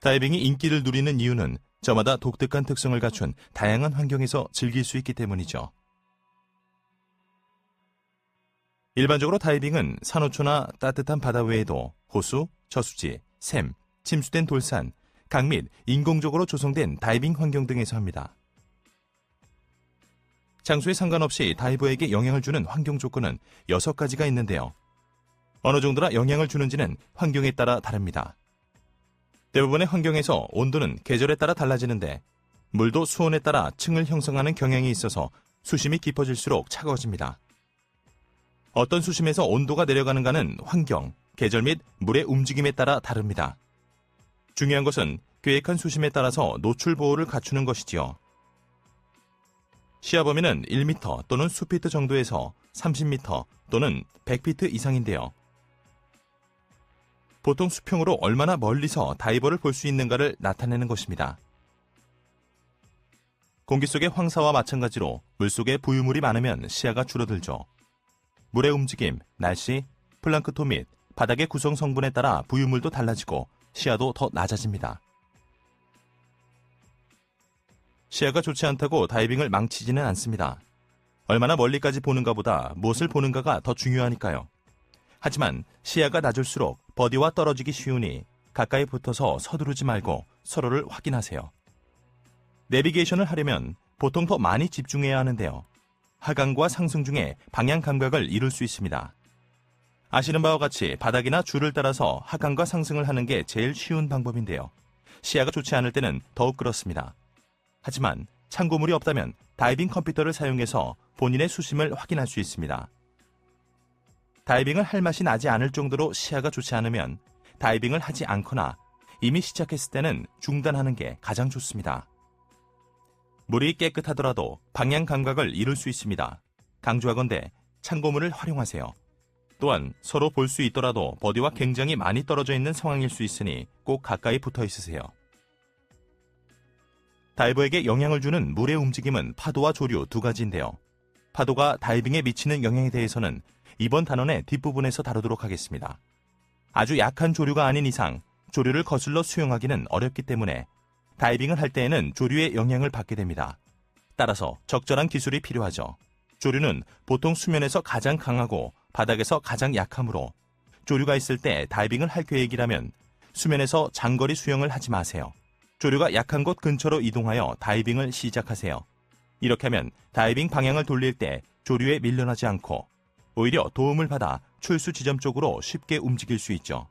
다이빙이 인기를 누리는 이유는 저마다 독특한 특성을 갖춘 다양한 환경에서 즐길 수 있기 때문이죠. 일반적으로 다이빙은 산호초나 따뜻한 바다 외에도 호수, 저수지, 샘, 침수된 돌산, 강 및 인공적으로 조성된 다이빙 환경 등에서 합니다. 장소에 상관없이 다이버에게 영향을 주는 환경 조건은 6가지가 있는데요. 어느 정도나 영향을 주는지는 환경에 따라 다릅니다. 대부분의 환경에서 온도는 계절에 따라 달라지는데 물도 수온에 따라 층을 형성하는 경향이 있어서 수심이 깊어질수록 차가워집니다. 어떤 수심에서 온도가 내려가는가는 환경, 계절 및 물의 움직임에 따라 다릅니다. 중요한 것은 계획한 수심에 따라서 노출 보호를 갖추는 것이지요. 시야 범위는 1m 또는 수피트 정도에서 30m 또는 100피트 이상인데요. 보통 수평으로 얼마나 멀리서 다이버를 볼 수 있는가를 나타내는 것입니다. 공기 속의 황사와 마찬가지로 물속에 부유물이 많으면 시야가 줄어들죠. 물의 움직임, 날씨, 플랑크톤 및 바닥의 구성 성분에 따라 부유물도 달라지고 시야도 더 낮아집니다. 시야가 좋지 않다고 다이빙을 망치지는 않습니다. 얼마나 멀리까지 보는가보다 무엇을 보는가가 더 중요하니까요. 하지만 시야가 낮을수록 버디와 떨어지기 쉬우니 가까이 붙어서 서두르지 말고 서로를 확인하세요. 내비게이션을 하려면 보통 더 많이 집중해야 하는데요. 하강과 상승 중에 방향 감각을 잃을 수 있습니다. 아시는 바와 같이 바닥이나 줄을 따라서 하강과 상승을 하는 게 제일 쉬운 방법인데요. 시야가 좋지 않을 때는 더욱 그렇습니다. 하지만 참고물이 없다면 다이빙 컴퓨터를 사용해서 본인의 수심을 확인할 수 있습니다. 다이빙을 할 맛이 나지 않을 정도로 시야가 좋지 않으면 다이빙을 하지 않거나 이미 시작했을 때는 중단하는 게 가장 좋습니다. 물이 깨끗하더라도 방향 감각을 잃을 수 있습니다. 강조하건대 참고물을 활용하세요. 또한 서로 볼 수 있더라도 버디와 굉장히 많이 떨어져 있는 상황일 수 있으니 꼭 가까이 붙어 있으세요. 다이버에게 영향을 주는 물의 움직임은 파도와 조류 2가지인데요. 파도가 다이빙에 미치는 영향에 대해서는 이번 단원의 뒷부분에서 다루도록 하겠습니다. 아주 약한 조류가 아닌 이상 조류를 거슬러 수영하기는 어렵기 때문에 다이빙을 할 때에는 조류의 영향을 받게 됩니다. 따라서 적절한 기술이 필요하죠. 조류는 보통 수면에서 가장 강하고 바닥에서 가장 약하므로 조류가 있을 때 다이빙을 할 계획이라면 수면에서 장거리 수영을 하지 마세요. 조류가 약한 곳 근처로 이동하여 다이빙을 시작하세요. 이렇게 하면 다이빙 방향을 돌릴 때 조류에 밀려나지 않고 오히려 도움을 받아 출수 지점 쪽으로 쉽게 움직일 수 있죠.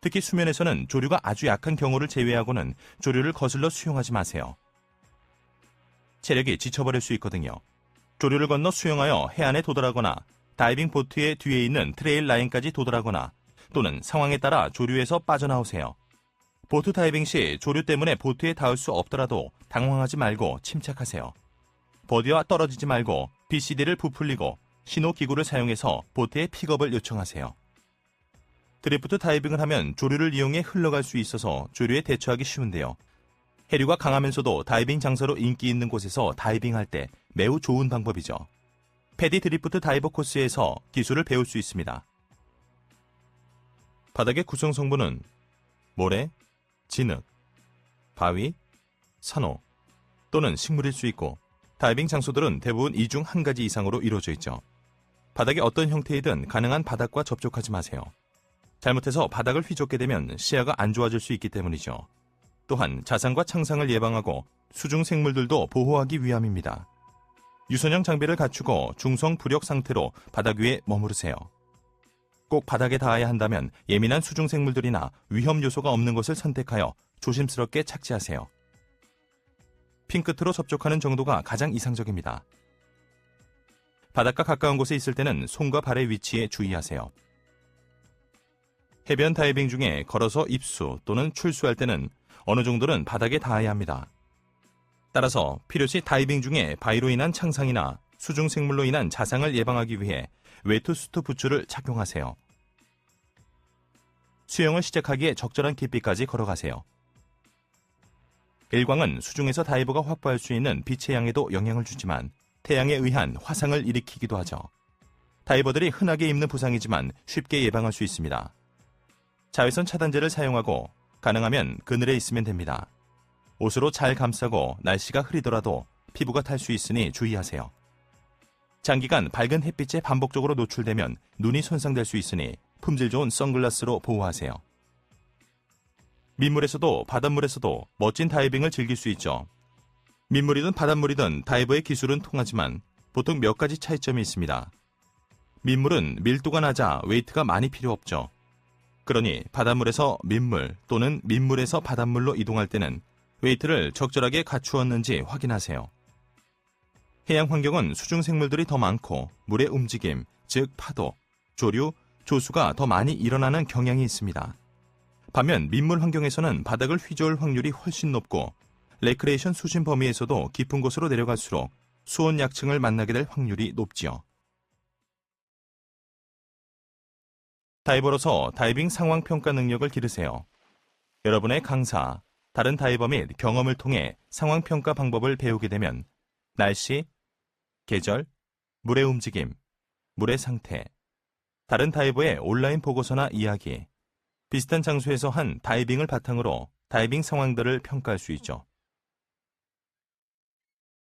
특히 수면에서는 조류가 아주 약한 경우를 제외하고는 조류를 거슬러 수영하지 마세요. 체력이 지쳐버릴 수 있거든요. 조류를 건너 수영하여 해안에 도달하거나 다이빙 보트의 뒤에 있는 트레일 라인까지 도달하거나 또는 상황에 따라 조류에서 빠져나오세요. 보트 다이빙 시 조류 때문에 보트에 닿을 수 없더라도 당황하지 말고 침착하세요. 버디와 떨어지지 말고 BCD를 부풀리고 신호기구를 사용해서 보트의 픽업을 요청하세요. 드리프트 다이빙을 하면 조류를 이용해 흘러갈 수 있어서 조류에 대처하기 쉬운데요. 해류가 강하면서도 다이빙 장소로 인기 있는 곳에서 다이빙할 때 매우 좋은 방법이죠. 패디 드리프트 다이버 코스에서 기술을 배울 수 있습니다. 바닥의 구성 성분은 모래, 진흙, 바위, 산호 또는 식물일 수 있고 다이빙 장소들은 대부분 이 중 한 가지 이상으로 이루어져 있죠. 바닥이 어떤 형태이든 가능한 바닥과 접촉하지 마세요. 잘못해서 바닥을 휘젓게 되면 시야가 안 좋아질 수 있기 때문이죠. 또한 자상과 창상을 예방하고 수중 생물들도 보호하기 위함입니다. 유선형 장비를 갖추고 중성 부력 상태로 바닥 위에 머무르세요. 꼭 바닥에 닿아야 한다면 예민한 수중 생물들이나 위험 요소가 없는 것을 선택하여 조심스럽게 착지하세요. 핀 끝으로 접촉하는 정도가 가장 이상적입니다. 바닷가 가까운 곳에 있을 때는 손과 발의 위치에 주의하세요. 해변 다이빙 중에 걸어서 입수 또는 출수할 때는 어느 정도는 바닥에 닿아야 합니다. 따라서 필요시 다이빙 중에 바위로 인한 창상이나 수중 생물로 인한 자상을 예방하기 위해 웨트수트 부츠를 착용하세요. 수영을 시작하기에 적절한 깊이까지 걸어가세요. 일광은 수중에서 다이버가 확보할 수 있는 빛의 양에도 영향을 주지만 태양에 의한 화상을 일으키기도 하죠. 다이버들이 흔하게 입는 부상이지만 쉽게 예방할 수 있습니다. 자외선 차단제를 사용하고 가능하면 그늘에 있으면 됩니다. 옷으로 잘 감싸고 날씨가 흐리더라도 피부가 탈 수 있으니 주의하세요. 장기간 밝은 햇빛에 반복적으로 노출되면 눈이 손상될 수 있으니 품질 좋은 선글라스로 보호하세요. 민물에서도 바닷물에서도 멋진 다이빙을 즐길 수 있죠. 민물이든 바닷물이든 다이버의 기술은 통하지만 보통 몇 가지 차이점이 있습니다. 민물은 밀도가 낮아 웨이트가 많이 필요 없죠. 그러니 바닷물에서 민물 또는 민물에서 바닷물로 이동할 때는 웨이트를 적절하게 갖추었는지 확인하세요. 해양 환경은 수중 생물들이 더 많고 물의 움직임, 즉 파도, 조류, 조수가 더 많이 일어나는 경향이 있습니다. 반면 민물 환경에서는 바닥을 휘저을 확률이 훨씬 높고 레크레이션 수심 범위에서도 깊은 곳으로 내려갈수록 수온 약층을 만나게 될 확률이 높지요. 다이버로서 다이빙 상황 평가 능력을 기르세요. 여러분의 강사, 다른 다이버 및 경험을 통해 상황 평가 방법을 배우게 되면 날씨, 계절, 물의 움직임, 물의 상태, 다른 다이버의 온라인 보고서나 이야기, 비슷한 장소에서 한 다이빙을 바탕으로 다이빙 상황들을 평가할 수 있죠.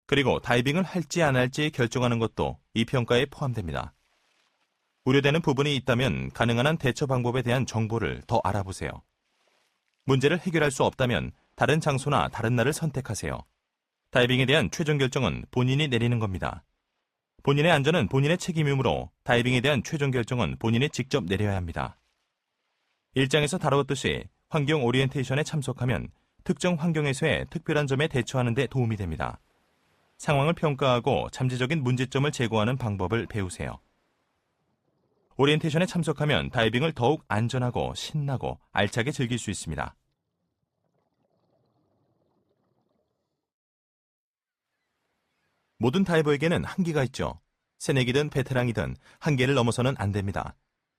그리고 다이빙을 할지 안 할지 결정하는 것도 이 평가에 포함됩니다. 우려되는 부분이 있다면 가능한 한 대처 방법에 대한 정보를 더 알아보세요. 문제를 해결할 수 없다면 다른 장소나 다른 날을 선택하세요. 다이빙에 대한 최종 결정은 본인이 내리는 겁니다. 본인의 안전은 본인의 책임이므로 다이빙에 대한 최종 결정은 본인이 직접 내려야 합니다. 일장에서 다루었듯이 환경 오리엔테이션에 참석하면 특정 환경에서의 특별한 점에 대처하는 데 도움이 됩니다. 상황을 평가하고 잠재적인 문제점을 제거하는 방법을 배우세요. 오리엔테이션에 참석하면 다이빙을 더욱 안전하고 신나고 알차게 즐길 수 있습니다. 모든 다이버에게는 한계가 있죠. 새내기든 베테랑이든 한계를 넘어서는 안 됩니다.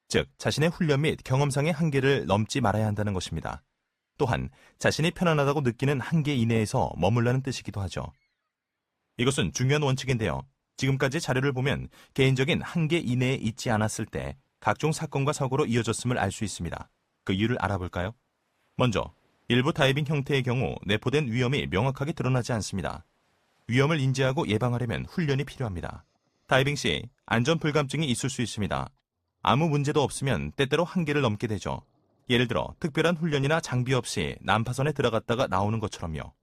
즉, 자신의 훈련 및 경험상의 한계를 넘지 말아야 한다는 것입니다. 또한 자신이 편안하다고 느끼는 한계 이내에서 머물라는 뜻이기도 하죠. 이것은 중요한 원칙인데요. 지금까지 자료를 보면 개인적인 한계 이내에 있지 않았을 때 각종 사건과 사고로 이어졌음을 알 수 있습니다. 그 이유를 알아볼까요? 먼저, 일부 다이빙 형태의 경우 내포된 위험이 명확하게 드러나지 않습니다. 위험을 인지하고 예방하려면 훈련이 필요합니다. 다이빙 시 안전 불감증이 있을 수 있습니다. 아무 문제도 없으면 때때로 한계를 넘게 되죠. 예를 들어 특별한 훈련이나 장비 없이 난파선에 들어갔다가 나오는 것처럼요.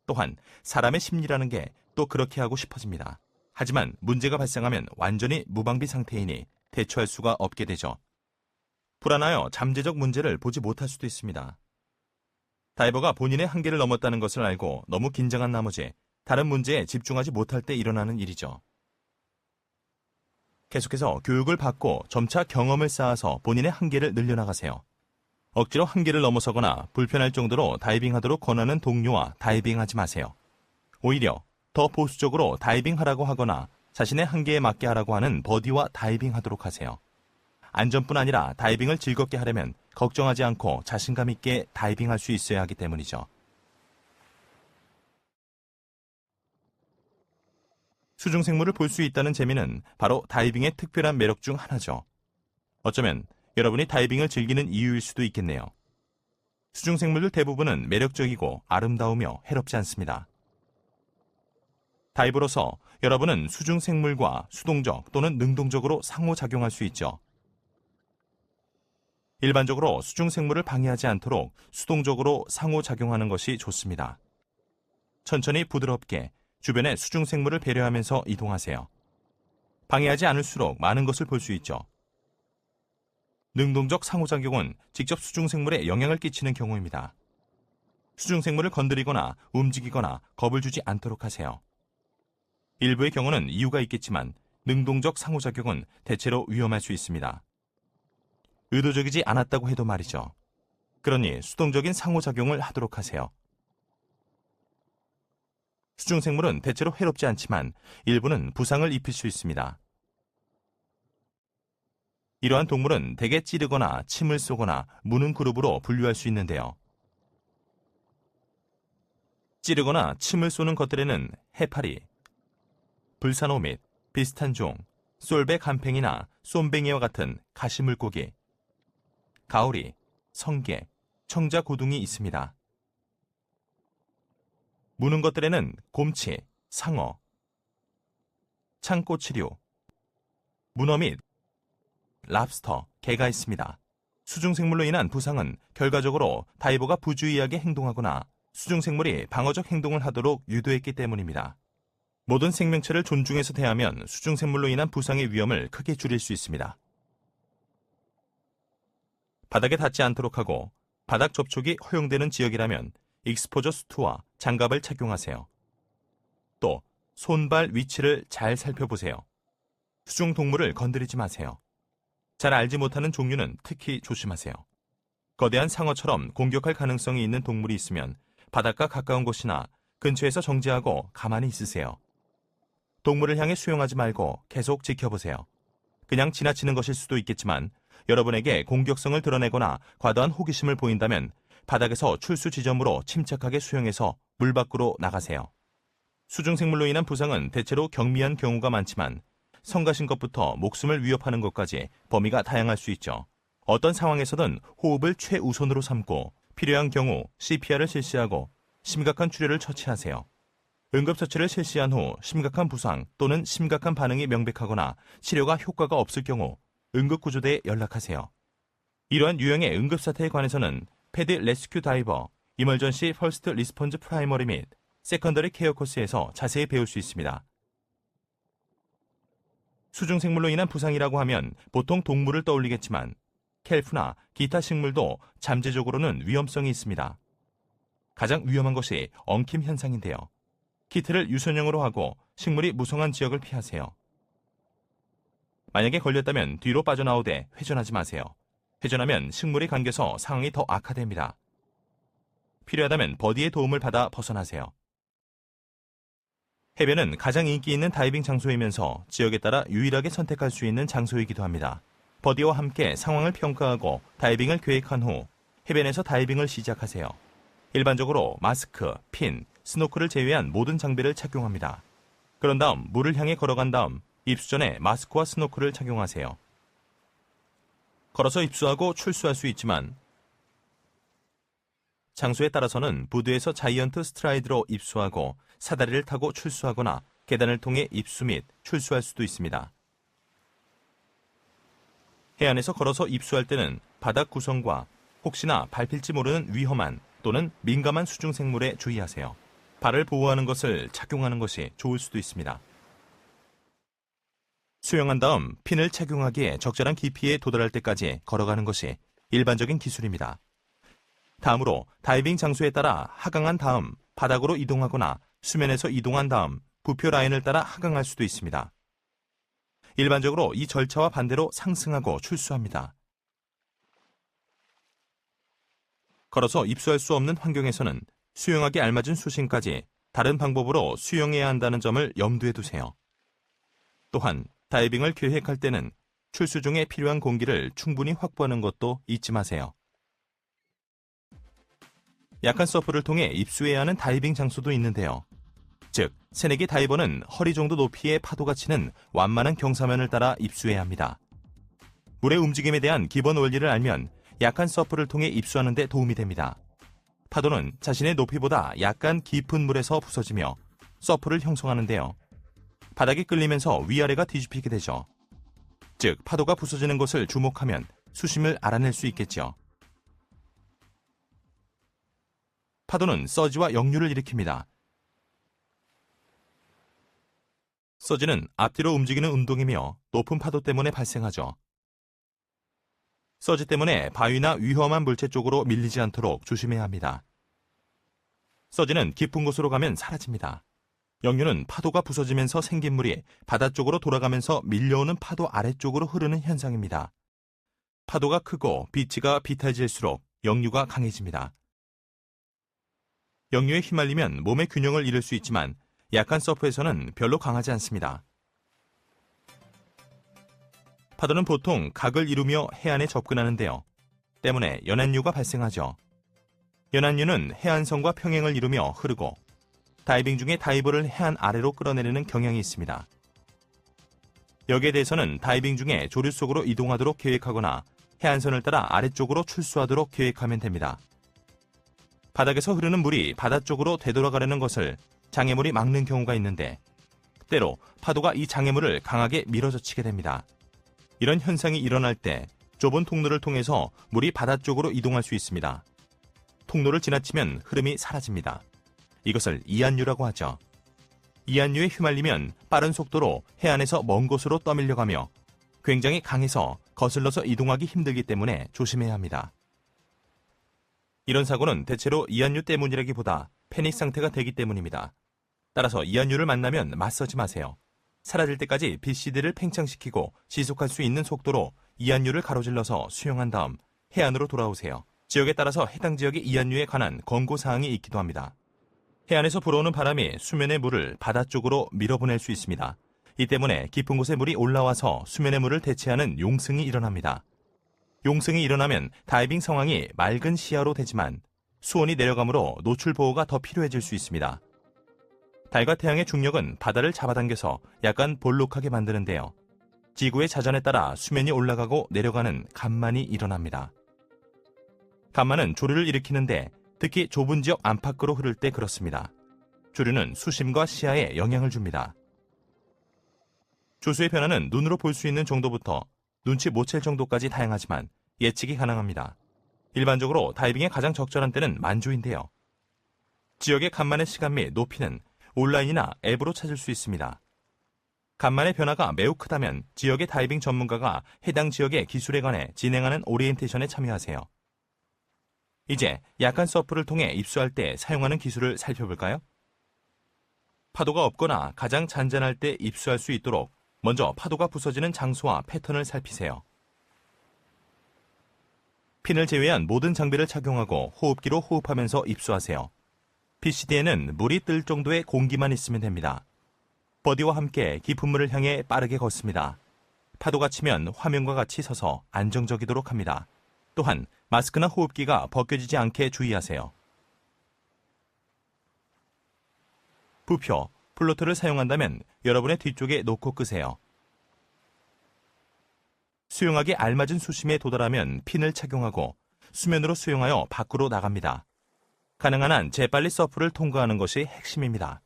또한 사람의 심리라는 게 또 그렇게 하고 싶어집니다. 하지만 문제가 발생하면 완전히 무방비 상태이니 대처할 수가 없게 되죠. 불안하여 잠재적 문제를 보지 못할 수도 있습니다. 다이버가 본인의 한계를 넘었다는 것을 알고 너무 긴장한 나머지 다른 문제에 집중하지 못할 때 일어나는 일이죠. 계속해서 교육을 받고 점차 경험을 쌓아서 본인의 한계를 늘려나가세요. 억지로 한계를 넘어서거나 불편할 정도로 다이빙하도록 권하는 동료와 다이빙하지 마세요. 오히려 더 보수적으로 다이빙하라고 하거나 자신의 한계에 맞게 하라고 하는 버디와 다이빙하도록 하세요. 안전뿐 아니라 다이빙을 즐겁게 하려면 걱정하지 않고 자신감 있게 다이빙할 수 있어야 하기 때문이죠. 수중생물을 볼 수 있다는 재미는 바로 다이빙의 특별한 매력 중 하나죠. 어쩌면 여러분이 다이빙을 즐기는 이유일 수도 있겠네요. 수중생물들 대부분은 매력적이고 아름다우며 해롭지 않습니다. 다이버로서 여러분은 수중생물과 수동적 또는 능동적으로 상호작용할 수 있죠. 일반적으로 수중생물을 방해하지 않도록 수동적으로 상호작용하는 것이 좋습니다. 천천히 부드럽게 주변의 수중생물을 배려하면서 이동하세요. 방해하지 않을수록 많은 것을 볼 수 있죠. 능동적 상호작용은 직접 수중생물에 영향을 끼치는 경우입니다. 수중생물을 건드리거나 움직이거나 겁을 주지 않도록 하세요. 일부의 경우는 이유가 있겠지만 능동적 상호작용은 대체로 위험할 수 있습니다. 의도적이지 않았다고 해도 말이죠. 그러니 수동적인 상호작용을 하도록 하세요. 수중생물은 대체로 해롭지 않지만 일부는 부상을 입힐 수 있습니다. 이러한 동물은 대개 찌르거나 침을 쏘거나 무는 그룹으로 분류할 수 있는데요. 찌르거나 침을 쏘는 것들에는 해파리, 불사노 및 비슷한 종, 솔배 간팽이나 쏨뱅이와 같은 가시물고기, 가오리, 성게, 청자고둥이 있습니다. 무는 것들에는 곰치, 상어, 창꼬치류, 문어 및 랍스터, 게가 있습니다. 수중생물로 인한 부상은 결과적으로 다이버가 부주의하게 행동하거나 수중생물이 방어적 행동을 하도록 유도했기 때문입니다. 모든 생명체를 존중해서 대하면 수중생물로 인한 부상의 위험을 크게 줄일 수 있습니다. 바닥에 닿지 않도록 하고 바닥 접촉이 허용되는 지역이라면 익스포저 수트와 장갑을 착용하세요. 또 손발 위치를 잘 살펴보세요. 수중동물을 건드리지 마세요. 잘 알지 못하는 종류는 특히 조심하세요. 거대한 상어처럼 공격할 가능성이 있는 동물이 있으면 바닷가 가까운 곳이나 근처에서 정지하고 가만히 있으세요. 동물을 향해 수용하지 말고 계속 지켜보세요. 그냥 지나치는 것일 수도 있겠지만 여러분에게 공격성을 드러내거나 과도한 호기심을 보인다면 바닥에서 출수 지점으로 침착하게 수용해서 물 밖으로 나가세요. 수중생물로 인한 부상은 대체로 경미한 경우가 많지만 성가신 것부터 목숨을 위협하는 것까지 범위가 다양할 수 있죠. 어떤 상황에서든 호흡을 최우선으로 삼고 필요한 경우 CPR을 실시하고 심각한 출혈을 처치하세요. 응급처치를 실시한 후 심각한 부상 또는 심각한 반응이 명백하거나 치료가 효과가 없을 경우 응급구조대에 연락하세요. 이러한 유형의 응급사태에 관해서는 패드 레스큐 다이버, 이멀전시 퍼스트 리스폰즈 프라이머리 및 세컨더리 케어 코스에서 자세히 배울 수 있습니다. 수중생물로 인한 부상이라고 하면 보통 동물을 떠올리겠지만 켈프나 기타 식물도 잠재적으로는 위험성이 있습니다. 가장 위험한 것이 엉킴 현상인데요. 키트를 유선형으로 하고 식물이 무성한 지역을 피하세요. 만약에 걸렸다면 뒤로 빠져나오되 회전하지 마세요. 회전하면 식물이 감겨서 상황이 더 악화됩니다. 필요하다면 버디의 도움을 받아 벗어나세요. 해변은 가장 인기 있는 다이빙 장소이면서 지역에 따라 유일하게 선택할 수 있는 장소이기도 합니다. 버디와 함께 상황을 평가하고 다이빙을 계획한 후 해변에서 다이빙을 시작하세요. 일반적으로 마스크, 핀, 스노클을 제외한 모든 장비를 착용합니다. 그런 다음 물을 향해 걸어간 다음 입수 전에 마스크와 스노클을 착용하세요. 걸어서 입수하고 출수할 수 있지만 장소에 따라서는 부두에서 자이언트 스트라이드로 입수하고 사다리를 타고 출수하거나 계단을 통해 입수 및 출수할 수도 있습니다. 해안에서 걸어서 입수할 때는 바닥 구성과 혹시나 밟힐지 모르는 위험한 또는 민감한 수중생물에 주의하세요. 발을 보호하는 것을 착용하는 것이 좋을 수도 있습니다. 수영한 다음 핀을 착용하기에 적절한 깊이에 도달할 때까지 걸어가는 것이 일반적인 기술입니다. 다음으로 다이빙 장소에 따라 하강한 다음 바닥으로 이동하거나 수면에서 이동한 다음 부표 라인을 따라 하강할 수도 있습니다. 일반적으로 이 절차와 반대로 상승하고 출수합니다. 걸어서 입수할 수 없는 환경에서는 수영하기 알맞은 수심까지 다른 방법으로 수영해야 한다는 점을 염두에 두세요. 또한 다이빙을 계획할 때는 출수 중에 필요한 공기를 충분히 확보하는 것도 잊지 마세요. 약한 서프를 통해 입수해야 하는 다이빙 장소도 있는데요. 즉, 새내기 다이버는 허리 정도 높이의 파도가 치는 완만한 경사면을 따라 입수해야 합니다. 물의 움직임에 대한 기본 원리를 알면 약한 서프를 통해 입수하는 데 도움이 됩니다. 파도는 자신의 높이보다 약간 깊은 물에서 부서지며 서프를 형성하는데요. 바닥이 끌리면서 위아래가 뒤집히게 되죠. 즉, 파도가 부서지는 것을 주목하면 수심을 알아낼 수 있겠죠. 파도는 서지와 역류를 일으킵니다. 서지는 앞뒤로 움직이는 운동이며 높은 파도 때문에 발생하죠. 서지 때문에 바위나 위험한 물체 쪽으로 밀리지 않도록 조심해야 합니다. 서지는 깊은 곳으로 가면 사라집니다. 역류는 파도가 부서지면서 생긴 물이 바다 쪽으로 돌아가면서 밀려오는 파도 아래쪽으로 흐르는 현상입니다. 파도가 크고 비치가 비탈질수록 역류가 강해집니다. 역류에 휘말리면 몸의 균형을 잃을 수 있지만 약한 서프에서는 별로 강하지 않습니다. 파도는 보통 각을 이루며 해안에 접근하는데요. 때문에 연안류가 발생하죠. 연안류는 해안선과 평행을 이루며 흐르고 다이빙 중에 다이버를 해안 아래로 끌어내리는 경향이 있습니다. 여기에 대해서는 다이빙 중에 조류 속으로 이동하도록 계획하거나 해안선을 따라 아래쪽으로 출수하도록 계획하면 됩니다. 바닥에서 흐르는 물이 바다 쪽으로 되돌아가려는 것을 장애물이 막는 경우가 있는데 때로 파도가 이 장애물을 강하게 밀어젖히게 됩니다. 이런 현상이 일어날 때 좁은 통로를 통해서 물이 바다 쪽으로 이동할 수 있습니다. 통로를 지나치면 흐름이 사라집니다. 이것을 이안류라고 하죠. 이안류에 휘말리면 빠른 속도로 해안에서 먼 곳으로 떠밀려가며 굉장히 강해서 거슬러서 이동하기 힘들기 때문에 조심해야 합니다. 이런 사고는 대체로 이안류 때문이라기보다 패닉 상태가 되기 때문입니다. 따라서 이안류를 만나면 맞서지 마세요. 사라질 때까지 BCD를 팽창시키고 지속할 수 있는 속도로 이안류를 가로질러서 수영한 다음 해안으로 돌아오세요. 지역에 따라서 해당 지역의 이안류에 관한 권고사항이 있기도 합니다. 해안에서 불어오는 바람이 수면의 물을 바다 쪽으로 밀어보낼 수 있습니다. 이 때문에 깊은 곳에 물이 올라와서 수면의 물을 대체하는 용승이 일어납니다. 용승이 일어나면 다이빙 상황이 맑은 시야로 되지만 수온이 내려가므로 노출 보호가 더 필요해질 수 있습니다. 달과 태양의 중력은 바다를 잡아당겨서 약간 볼록하게 만드는데요. 지구의 자전에 따라 수면이 올라가고 내려가는 간만이 일어납니다. 간만은 조류를 일으키는데 특히 좁은 지역 안팎으로 흐를 때 그렇습니다. 조류는 수심과 시야에 영향을 줍니다. 조수의 변화는 눈으로 볼 수 있는 정도부터 눈치 못 챌 정도까지 다양하지만 예측이 가능합니다. 일반적으로 다이빙의 가장 적절한 때는 만조인데요. 지역의 간만의 시간 및 높이는 온라인이나 앱으로 찾을 수 있습니다. 간만의 변화가 매우 크다면 지역의 다이빙 전문가가 해당 지역의 기술에 관해 진행하는 오리엔테이션에 참여하세요. 이제 약한 서프를 통해 입수할 때 사용하는 기술을 살펴볼까요? 파도가 없거나 가장 잔잔할 때 입수할 수 있도록 먼저 파도가 부서지는 장소와 패턴을 살피세요. 핀을 제외한 모든 장비를 착용하고 호흡기로 호흡하면서 입수하세요. BCD에는 물이 뜰 정도의 공기만 있으면 됩니다. 버디와 함께 깊은 물을 향해 빠르게 걷습니다. 파도가 치면 화면과 같이 서서 안정적이도록 합니다. 또한 마스크나 호흡기가 벗겨지지 않게 주의하세요. 부표, 플로트를 사용한다면 여러분의 뒤쪽에 놓고 끄세요. 수영하기 알맞은 수심에 도달하면 핀을 착용하고 수면으로 수영하여 밖으로 나갑니다. 가능한 한 재빨리 서프를 통과하는 것이 핵심입니다.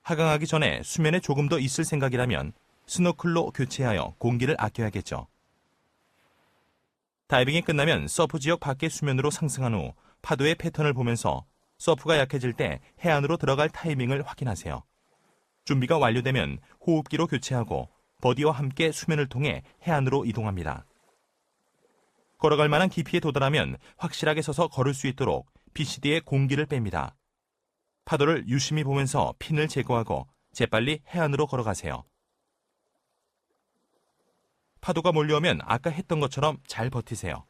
하강하기 전에 수면에 조금 더 있을 생각이라면 스노클로 교체하여 공기를 아껴야겠죠. 다이빙이 끝나면 서프 지역 밖의 수면으로 상승한 후 파도의 패턴을 보면서 서프가 약해질 때 해안으로 들어갈 타이밍을 확인하세요. 준비가 완료되면 호흡기로 교체하고 버디와 함께 수면을 통해 해안으로 이동합니다. 걸어갈 만한 깊이에 도달하면 확실하게 서서 걸을 수 있도록 BCD에 공기를 뺍니다. 파도를 유심히 보면서 핀을 제거하고 재빨리 해안으로 걸어가세요. 파도가 몰려오면 아까 했던 것처럼 잘 버티세요.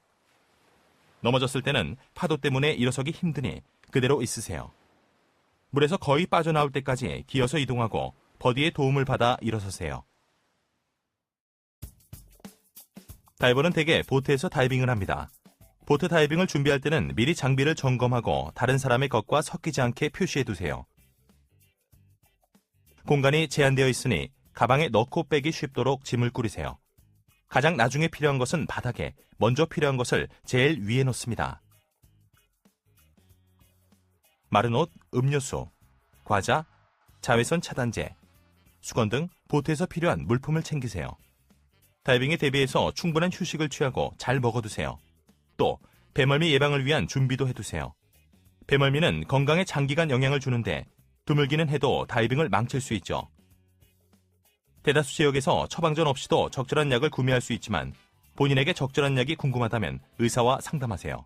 넘어졌을 때는 파도 때문에 일어서기 힘드니 그대로 있으세요. 물에서 거의 빠져나올 때까지 기어서 이동하고 버디의 도움을 받아 일어서세요. 다이버는 대개 보트에서 다이빙을 합니다. 보트 다이빙을 준비할 때는 미리 장비를 점검하고 다른 사람의 것과 섞이지 않게 표시해두세요. 공간이 제한되어 있으니 가방에 넣고 빼기 쉽도록 짐을 꾸리세요. 가장 나중에 필요한 것은 바닥에, 먼저 필요한 것을 제일 위에 놓습니다. 마른 옷, 음료수, 과자, 자외선 차단제, 수건 등 보트에서 필요한 물품을 챙기세요. 다이빙에 대비해서 충분한 휴식을 취하고 잘 먹어두세요. 또 배멀미 예방을 위한 준비도 해두세요. 배멀미는 건강에 장기간 영향을 주는데 드물기는 해도 다이빙을 망칠 수 있죠. 대다수 지역에서 처방전 없이도 적절한 약을 구매할 수 있지만 본인에게 적절한 약이 궁금하다면 의사와 상담하세요.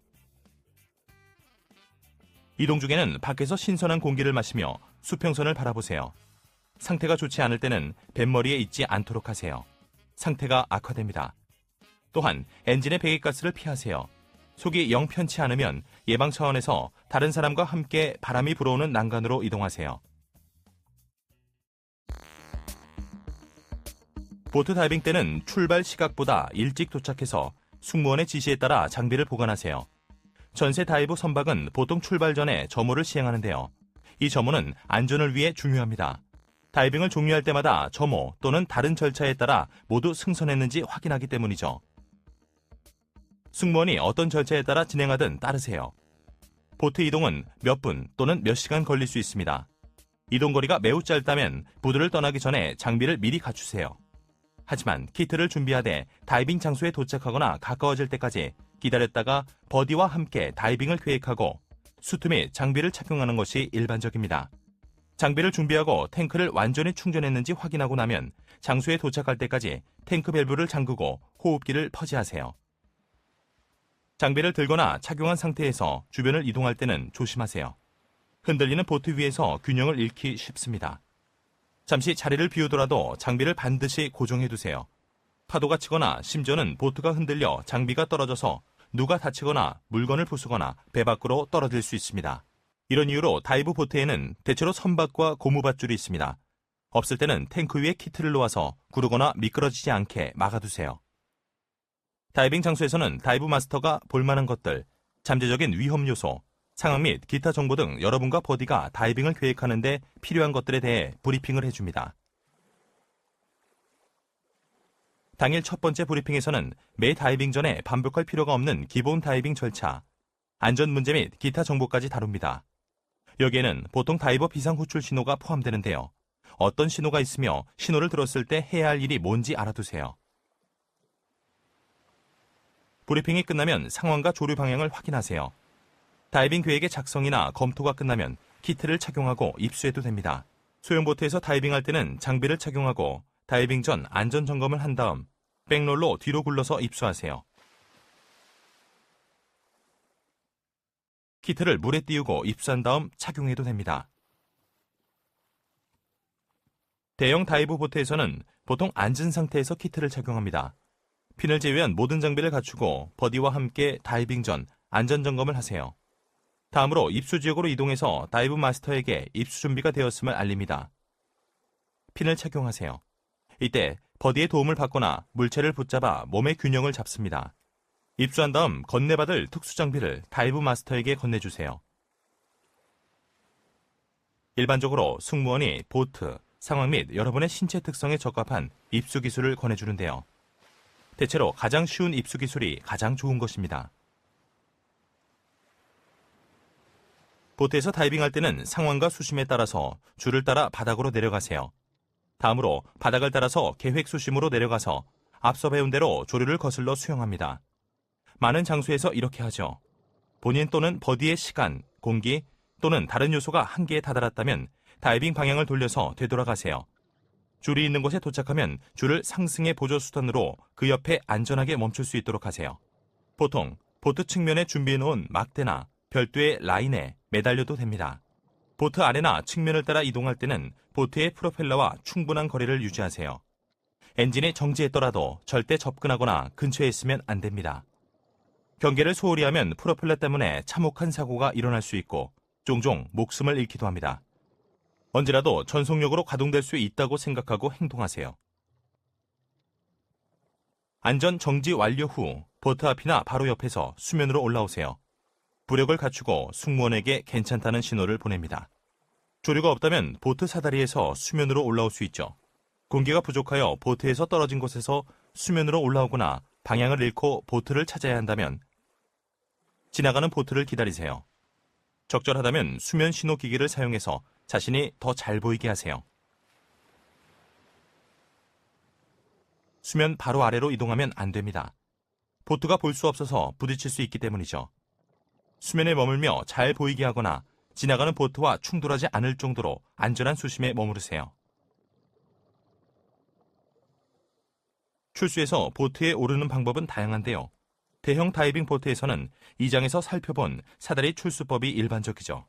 이동 중에는 밖에서 신선한 공기를 마시며 수평선을 바라보세요. 상태가 좋지 않을 때는 뱃머리에 있지 않도록 하세요. 상태가 악화됩니다. 또한 엔진의 배기가스를 피하세요. 속이 영 편치 않으면 예방 차원에서 다른 사람과 함께 바람이 불어오는 난간으로 이동하세요. 보트 다이빙 때는 출발 시각보다 일찍 도착해서 승무원의 지시에 따라 장비를 보관하세요. 전세 다이브 선박은 보통 출발 전에 점호를 시행하는데요. 이 점호는 안전을 위해 중요합니다. 다이빙을 종료할 때마다 점호 또는 다른 절차에 따라 모두 승선했는지 확인하기 때문이죠. 승무원이 어떤 절차에 따라 진행하든 따르세요. 보트 이동은 몇 분 또는 몇 시간 걸릴 수 있습니다. 이동거리가 매우 짧다면 부두를 떠나기 전에 장비를 미리 갖추세요. 하지만 키트를 준비하되 다이빙 장소에 도착하거나 가까워질 때까지 기다렸다가 버디와 함께 다이빙을 계획하고 수트 및 장비를 착용하는 것이 일반적입니다. 장비를 준비하고 탱크를 완전히 충전했는지 확인하고 나면 장소에 도착할 때까지 탱크 밸브를 잠그고 호흡기를 퍼지하세요. 장비를 들거나 착용한 상태에서 주변을 이동할 때는 조심하세요. 흔들리는 보트 위에서 균형을 잃기 쉽습니다. 잠시 자리를 비우더라도 장비를 반드시 고정해두세요. 파도가 치거나 심지어는 보트가 흔들려 장비가 떨어져서 누가 다치거나 물건을 부수거나 배 밖으로 떨어질 수 있습니다. 이런 이유로 다이브 보트에는 대체로 선박과 고무밧줄이 있습니다. 없을 때는 탱크 위에 키트를 놓아서 구르거나 미끄러지지 않게 막아두세요. 다이빙 장소에서는 다이브 마스터가 볼만한 것들, 잠재적인 위험 요소, 상황 및 기타 정보 등 여러분과 버디가 다이빙을 계획하는 데 필요한 것들에 대해 브리핑을 해줍니다. 당일 첫 번째 브리핑에서는 매 다이빙 전에 반복할 필요가 없는 기본 다이빙 절차, 안전 문제 및 기타 정보까지 다룹니다. 여기에는 보통 다이버 비상 호출 신호가 포함되는데요. 어떤 신호가 있으며 신호를 들었을 때 해야 할 일이 뭔지 알아두세요. 브리핑이 끝나면 상황과 조류 방향을 확인하세요. 다이빙 계획의 작성이나 검토가 끝나면 키트를 착용하고 입수해도 됩니다. 소형보트에서 다이빙할 때는 장비를 착용하고 다이빙 전 안전 점검을 한 다음 백롤로 뒤로 굴러서 입수하세요. 키트를 물에 띄우고 입수한 다음 착용해도 됩니다. 대형 다이브 보트에서는 보통 앉은 상태에서 키트를 착용합니다. 핀을 제외한 모든 장비를 갖추고 버디와 함께 다이빙 전 안전 점검을 하세요. 다음으로 입수 지역으로 이동해서 다이브 마스터에게 입수 준비가 되었음을 알립니다. 핀을 착용하세요. 이때 버디의 도움을 받거나 물체를 붙잡아 몸의 균형을 잡습니다. 입수한 다음 건네받을 특수 장비를 다이브 마스터에게 건네주세요. 일반적으로 승무원이 보트, 상황 및 여러분의 신체 특성에 적합한 입수 기술을 권해주는데요. 대체로 가장 쉬운 입수 기술이 가장 좋은 것입니다. 보트에서 다이빙할 때는 상황과 수심에 따라서 줄을 따라 바닥으로 내려가세요. 다음으로 바닥을 따라서 계획 수심으로 내려가서 앞서 배운 대로 조류를 거슬러 수영합니다. 많은 장소에서 이렇게 하죠. 본인 또는 버디의 시간, 공기 또는 다른 요소가 한계에 다다랐다면 다이빙 방향을 돌려서 되돌아가세요. 줄이 있는 곳에 도착하면 줄을 상승의 보조 수단으로 그 옆에 안전하게 멈출 수 있도록 하세요. 보통 보트 측면에 준비해놓은 막대나 별도의 라인에 매달려도 됩니다. 보트 아래나 측면을 따라 이동할 때는 보트의 프로펠러와 충분한 거리를 유지하세요. 엔진이 정지했더라도 절대 접근하거나 근처에 있으면 안 됩니다. 경계를 소홀히 하면 프로펠러 때문에 참혹한 사고가 일어날 수 있고 종종 목숨을 잃기도 합니다. 언제라도 전속력으로 가동될 수 있다고 생각하고 행동하세요. 안전 정지 완료 후 보트 앞이나 바로 옆에서 수면으로 올라오세요. 부력을 갖추고 승무원에게 괜찮다는 신호를 보냅니다. 조류가 없다면 보트 사다리에서 수면으로 올라올 수 있죠. 공기가 부족하여 보트에서 떨어진 곳에서 수면으로 올라오거나 방향을 잃고 보트를 찾아야 한다면 지나가는 보트를 기다리세요. 적절하다면 수면 신호 기기를 사용해서 자신이 더 잘 보이게 하세요. 수면 바로 아래로 이동하면 안 됩니다. 보트가 볼 수 없어서 부딪힐 수 있기 때문이죠. 수면에 머물며 잘 보이게 하거나 지나가는 보트와 충돌하지 않을 정도로 안전한 수심에 머무르세요. 출수에서 보트에 오르는 방법은 다양한데요. 대형 다이빙 보트에서는 이 장에서 살펴본 사다리 출수법이 일반적이죠.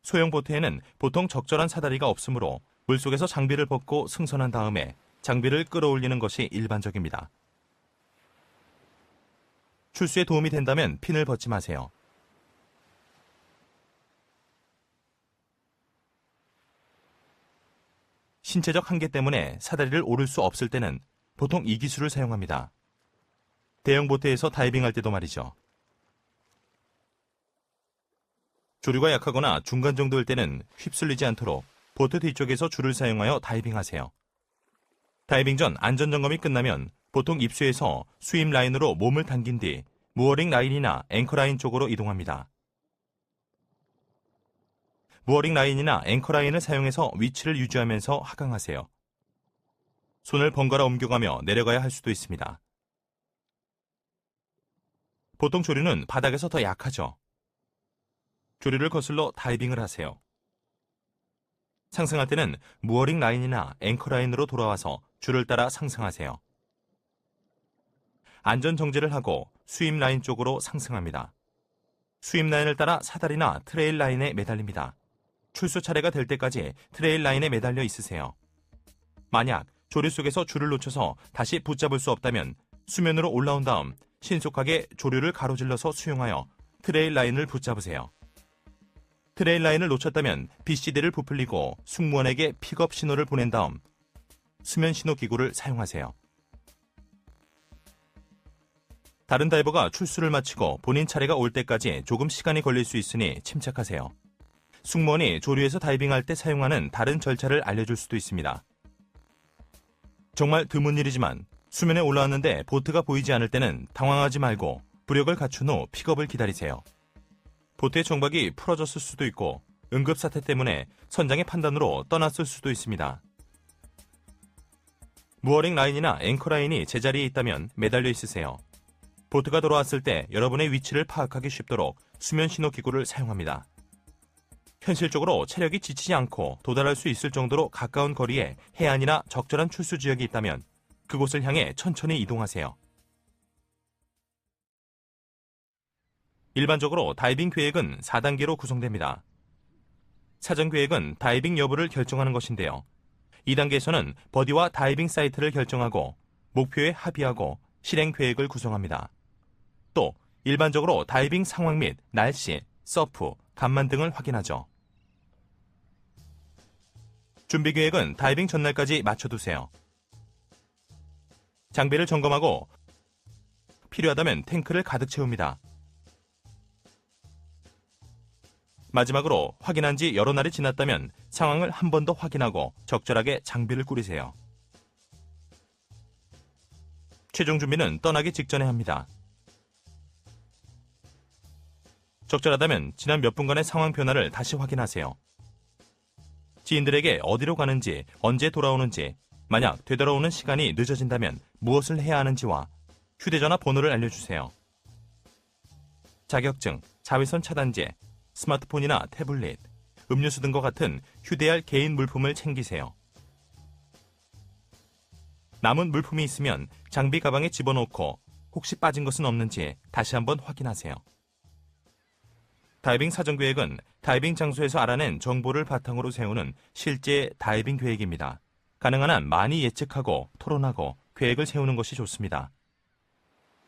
소형 보트에는 보통 적절한 사다리가 없으므로 물속에서 장비를 벗고 승선한 다음에 장비를 끌어올리는 것이 일반적입니다. 출수에 도움이 된다면 핀을 벗지 마세요. 신체적 한계 때문에 사다리를 오를 수 없을 때는 보통 이 기술을 사용합니다. 대형 보트에서 다이빙할 때도 말이죠. 조류가 약하거나 중간 정도일 때는 휩쓸리지 않도록 보트 뒤쪽에서 줄을 사용하여 다이빙하세요. 다이빙 전 안전점검이 끝나면 보통 입수해서 수입 라인으로 몸을 당긴 뒤 무어링 라인이나 앵커 라인 쪽으로 이동합니다. 무어링 라인이나 앵커 라인을 사용해서 위치를 유지하면서 하강하세요. 손을 번갈아 옮겨가며 내려가야 할 수도 있습니다. 보통 조류는 바닥에서 더 약하죠. 조류를 거슬러 다이빙을 하세요. 상승할 때는 무어링 라인이나 앵커 라인으로 돌아와서 줄을 따라 상승하세요. 안전 정지를 하고 수입 라인 쪽으로 상승합니다. 수입 라인을 따라 사다리나 트레일 라인에 매달립니다. 출수 차례가 될 때까지 트레일 라인에 매달려 있으세요. 만약 조류 속에서 줄을 놓쳐서 다시 붙잡을 수 없다면 수면으로 올라온 다음 신속하게 조류를 가로질러서 수용하여 트레일 라인을 붙잡으세요. 트레일 라인을 놓쳤다면 BCD를 부풀리고 승무원에게 픽업 신호를 보낸 다음 수면 신호 기구를 사용하세요. 다른 다이버가 출수를 마치고 본인 차례가 올 때까지 조금 시간이 걸릴 수 있으니 침착하세요. 승무원이 조류에서 다이빙할 때 사용하는 다른 절차를 알려줄 수도 있습니다. 정말 드문 일이지만 수면에 올라왔는데 보트가 보이지 않을 때는 당황하지 말고 부력을 갖춘 후 픽업을 기다리세요. 보트의 정박이 풀어졌을 수도 있고 응급사태 때문에 선장의 판단으로 떠났을 수도 있습니다. 무어링 라인이나 앵커 라인이 제자리에 있다면 매달려 있으세요. 보트가 돌아왔을 때 여러분의 위치를 파악하기 쉽도록 수면 신호 기구를 사용합니다. 현실적으로 체력이 지치지 않고 도달할 수 있을 정도로 가까운 거리에 해안이나 적절한 출수 지역이 있다면 그곳을 향해 천천히 이동하세요. 일반적으로 다이빙 계획은 4단계로 구성됩니다. 사전 계획은 다이빙 여부를 결정하는 것인데요. 2단계에서는 버디와 다이빙 사이트를 결정하고 목표에 합의하고 실행 계획을 구성합니다. 또 일반적으로 다이빙 상황 및 날씨, 서프, 간만 등을 확인하죠. 준비 계획은 다이빙 전날까지 맞춰두세요. 장비를 점검하고 필요하다면 탱크를 가득 채웁니다. 마지막으로 확인한 지 여러 날이 지났다면 상황을 한 번 더 확인하고 적절하게 장비를 꾸리세요. 최종 준비는 떠나기 직전에 합니다. 적절하다면 지난 몇 분간의 상황 변화를 다시 확인하세요. 지인들에게 어디로 가는지, 언제 돌아오는지, 만약 되돌아오는 시간이 늦어진다면 무엇을 해야 하는지와 휴대전화 번호를 알려주세요. 자격증, 자외선 차단제, 스마트폰이나 태블릿, 음료수 등과 같은 휴대할 개인 물품을 챙기세요. 남은 물품이 있으면 장비 가방에 집어넣고 혹시 빠진 것은 없는지 다시 한번 확인하세요. 다이빙 사전 계획은 다이빙 장소에서 알아낸 정보를 바탕으로 세우는 실제 다이빙 계획입니다. 가능한 한 많이 예측하고 토론하고 계획을 세우는 것이 좋습니다.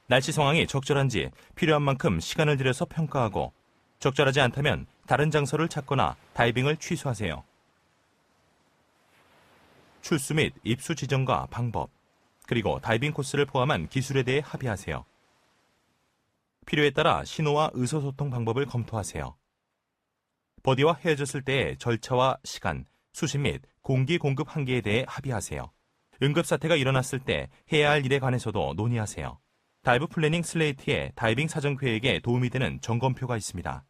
날씨 상황이 적절한지 필요한 만큼 시간을 들여서 평가하고 적절하지 않다면 다른 장소를 찾거나 다이빙을 취소하세요. 출수 및 입수 지점과 방법, 그리고 다이빙 코스를 포함한 기술에 대해 합의하세요. 필요에 따라 신호와 의사소통 방법을 검토하세요. 버디와 헤어졌을 때의 절차와 시간, 수신 및 공기 공급 한계에 대해 합의하세요. 응급사태가 일어났을 때 해야 할 일에 관해서도 논의하세요. 다이브 플래닝 슬레이트에 다이빙 사전 계획에 도움이 되는 점검표가 있습니다.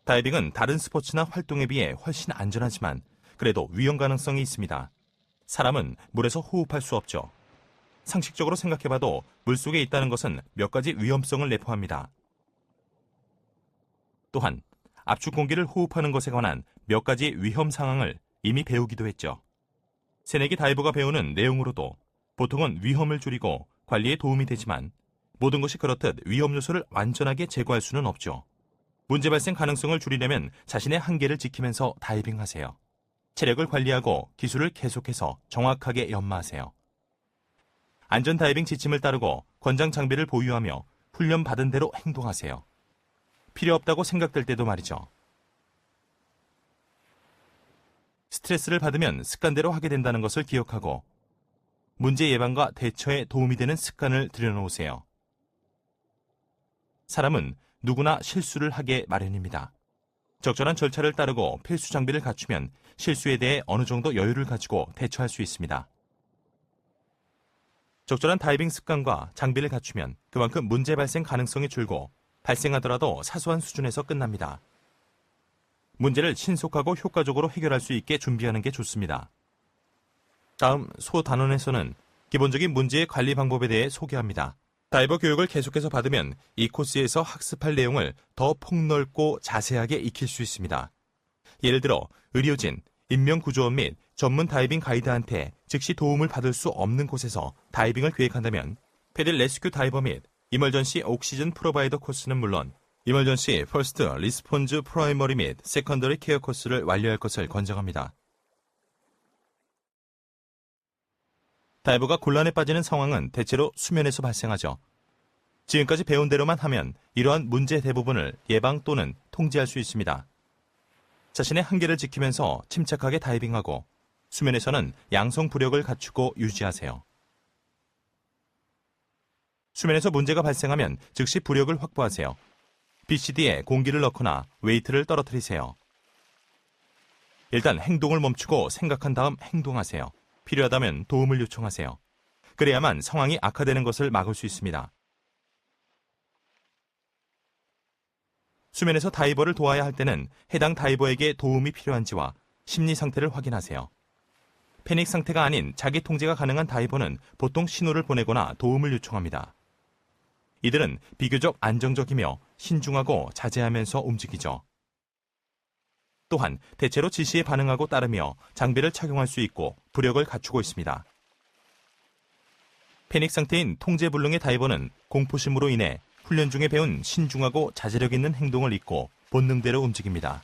다이빙은 다른 스포츠나 활동에 비해 훨씬 안전하지만 그래도 위험 가능성이 있습니다. 사람은 물에서 호흡할 수 없죠. 상식적으로 생각해봐도 물속에 있다는 것은 몇 가지 위험성을 내포합니다. 또한 압축 공기를 호흡하는 것에 관한 몇 가지 위험 상황을 이미 배우기도 했죠. 새내기 다이버가 배우는 내용으로도 보통은 위험을 줄이고 관리에 도움이 되지만 모든 것이 그렇듯 위험 요소를 완전하게 제거할 수는 없죠. 문제 발생 가능성을 줄이려면 자신의 한계를 지키면서 다이빙하세요. 체력을 관리하고 기술을 계속해서 정확하게 연마하세요. 안전 다이빙 지침을 따르고 권장 장비를 보유하며 훈련 받은 대로 행동하세요. 필요 없다고 생각될 때도 말이죠. 스트레스를 받으면 습관대로 하게 된다는 것을 기억하고 문제 예방과 대처에 도움이 되는 습관을 들여놓으세요. 사람은 누구나 실수를 하게 마련입니다. 적절한 절차를 따르고 필수 장비를 갖추면 실수에 대해 어느 정도 여유를 가지고 대처할 수 있습니다. 적절한 다이빙 습관과 장비를 갖추면 그만큼 문제 발생 가능성이 줄고 발생하더라도 사소한 수준에서 끝납니다. 문제를 신속하고 효과적으로 해결할 수 있게 준비하는 게 좋습니다. 다음 소단원에서는 기본적인 문제의 관리 방법에 대해 소개합니다. 다이버 교육을 계속해서 받으면 이 코스에서 학습할 내용을 더 폭넓고 자세하게 익힐 수 있습니다. 예를 들어 의료진, 인명구조원 및 전문 다이빙 가이드한테 즉시 도움을 받을 수 없는 곳에서 다이빙을 계획한다면 패들 레스큐 다이버 및 이멀전시 옥시즌 프로바이더 코스는 물론 이멀전시 퍼스트 리스폰즈 프라이머리 및 세컨더리 케어 코스를 완료할 것을 권장합니다. 다이버가 곤란에 빠지는 상황은 대체로 수면에서 발생하죠. 지금까지 배운 대로만 하면 이러한 문제 대부분을 예방 또는 통제할 수 있습니다. 자신의 한계를 지키면서 침착하게 다이빙하고 수면에서는 양성 부력을 갖추고 유지하세요. 수면에서 문제가 발생하면 즉시 부력을 확보하세요. BCD에 공기를 넣거나 웨이트를 떨어뜨리세요. 일단 행동을 멈추고 생각한 다음 행동하세요. 필요하다면 도움을 요청하세요. 그래야만 상황이 악화되는 것을 막을 수 있습니다. 수면에서 다이버를 도와야 할 때는 해당 다이버에게 도움이 필요한지와 심리 상태를 확인하세요. 패닉 상태가 아닌 자기 통제가 가능한 다이버는 보통 신호를 보내거나 도움을 요청합니다. 이들은 비교적 안정적이며 신중하고 자제하면서 움직이죠. 또한 대체로 지시에 반응하고 따르며 장비를 착용할 수 있고 부력을 갖추고 있습니다. 패닉 상태인 통제불능의 다이버는 공포심으로 인해 훈련 중에 배운 신중하고 자제력 있는 행동을 잊고 본능대로 움직입니다.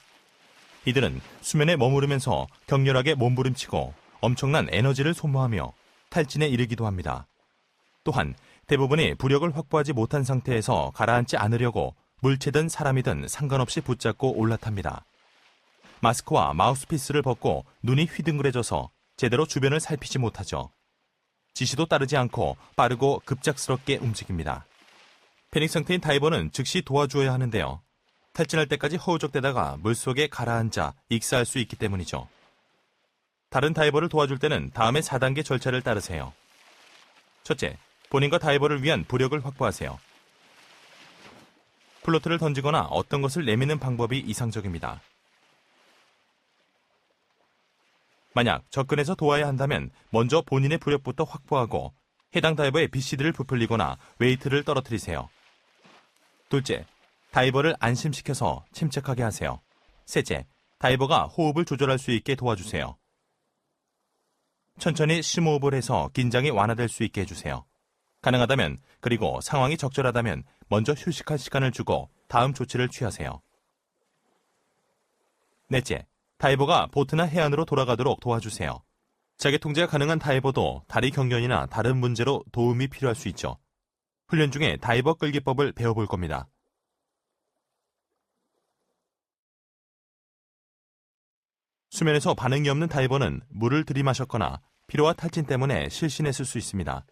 이들은 수면에 머무르면서 격렬하게 몸부림치고 엄청난 에너지를 소모하며 탈진에 이르기도 합니다. 또한 대부분이 부력을 확보하지 못한 상태에서 가라앉지 않으려고 물체든 사람이든 상관없이 붙잡고 올라탑니다. 마스크와 마우스피스를 벗고 눈이 휘둥그레져서 제대로 주변을 살피지 못하죠. 지시도 따르지 않고 빠르고 급작스럽게 움직입니다. 패닉 상태인 다이버는 즉시 도와주어야 하는데요. 탈진할 때까지 허우적대다가 물속에 가라앉아 익사할 수 있기 때문이죠. 다른 다이버를 도와줄 때는 다음의 4단계 절차를 따르세요. 첫째, 본인과 다이버를 위한 부력을 확보하세요. 플로트를 던지거나 어떤 것을 내미는 방법이 이상적입니다. 만약 접근해서 도와야 한다면 먼저 본인의 부력부터 확보하고 해당 다이버의 BCD를 부풀리거나 웨이트를 떨어뜨리세요. 둘째, 다이버를 안심시켜서 침착하게 하세요. 셋째, 다이버가 호흡을 조절할 수 있게 도와주세요. 천천히 심호흡을 해서 긴장이 완화될 수 있게 해주세요. 가능하다면 그리고 상황이 적절하다면 먼저 휴식할 시간을 주고 다음 조치를 취하세요. 넷째, 다이버가 보트나 해안으로 돌아가도록 도와주세요. 자기 통제가 가능한 다이버도 다리 경련이나 다른 문제로 도움이 필요할 수 있죠. 훈련 중에 다이버 끌기법을 배워볼 겁니다. 수면에서 반응이 없는 다이버는 물을 들이마셨거나 피로와 탈진 때문에 실신했을 수 있습니다.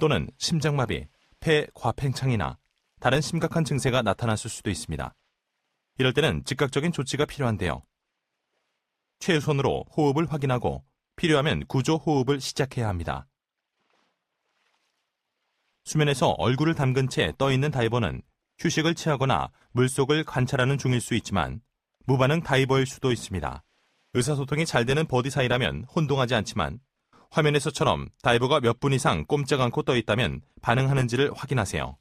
또는 심장마비, 폐 과팽창이나 다른 심각한 증세가 나타났을 수도 있습니다. 이럴 때는 즉각적인 조치가 필요한데요. 최우선으로 호흡을 확인하고 필요하면 구조 호흡을 시작해야 합니다. 수면에서 얼굴을 담근 채 떠있는 다이버는 휴식을 취하거나 물속을 관찰하는 중일 수 있지만 무반응 다이버일 수도 있습니다. 의사소통이 잘 되는 버디 사이라면 혼동하지 않지만 화면에서처럼 다이버가 몇 분 이상 꼼짝 않고 떠있다면 반응하는지를 확인하세요.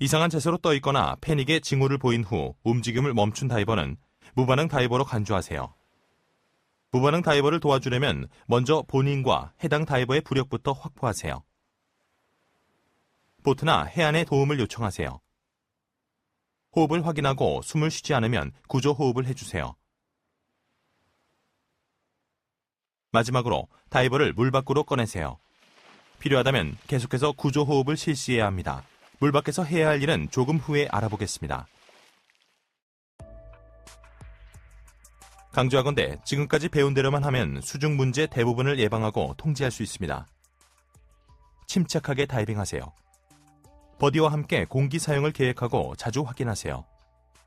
이상한 자세로 떠있거나 패닉의 징후를 보인 후 움직임을 멈춘 다이버는 무반응 다이버로 간주하세요. 무반응 다이버를 도와주려면 먼저 본인과 해당 다이버의 부력부터 확보하세요. 보트나 해안의 도움을 요청하세요. 호흡을 확인하고 숨을 쉬지 않으면 구조 호흡을 해주세요. 마지막으로 다이버를 물 밖으로 꺼내세요. 필요하다면 계속해서 구조 호흡을 실시해야 합니다. 물 밖에서 해야 할 일은 조금 후에 알아보겠습니다. 강조하건대 지금까지 배운 대로만 하면 수중 문제 대부분을 예방하고 통제할 수 있습니다. 침착하게 다이빙하세요. 버디와 함께 공기 사용을 계획하고 자주 확인하세요.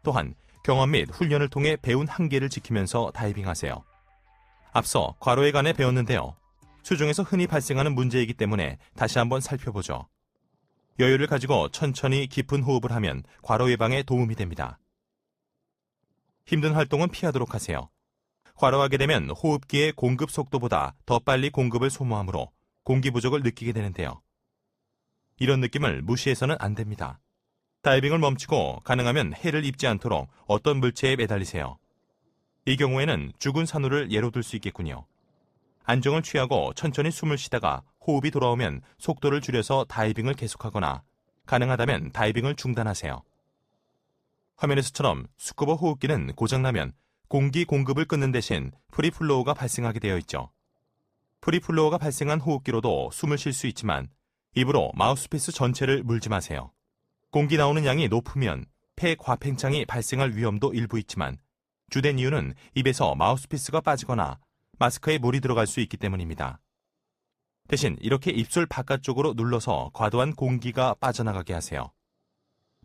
또한 경험 및 훈련을 통해 배운 한계를 지키면서 다이빙하세요. 앞서 과로에 관해 배웠는데요. 수중에서 흔히 발생하는 문제이기 때문에 다시 한번 살펴보죠. 여유를 가지고 천천히 깊은 호흡을 하면 과로 예방에 도움이 됩니다. 힘든 활동은 피하도록 하세요. 과로하게 되면 호흡기의 공급 속도보다 더 빨리 공급을 소모하므로 공기 부족을 느끼게 되는데요. 이런 느낌을 무시해서는 안 됩니다. 다이빙을 멈추고 가능하면 해를 입지 않도록 어떤 물체에 매달리세요. 이 경우에는 죽은 산호를 예로 들 수 있겠군요. 안정을 취하고 천천히 숨을 쉬다가 호흡이 돌아오면 속도를 줄여서 다이빙을 계속하거나 가능하다면 다이빙을 중단하세요. 화면에서처럼 스쿠버 호흡기는 고장나면 공기 공급을 끊는 대신 프리플로우가 발생하게 되어 있죠. 프리플로우가 발생한 호흡기로도 숨을 쉴 수 있지만 입으로 마우스피스 전체를 물지 마세요. 공기 나오는 양이 높으면 폐 과팽창이 발생할 위험도 일부 있지만 주된 이유는 입에서 마우스피스가 빠지거나 마스크에 물이 들어갈 수 있기 때문입니다. 대신 이렇게 입술 바깥쪽으로 눌러서 과도한 공기가 빠져나가게 하세요.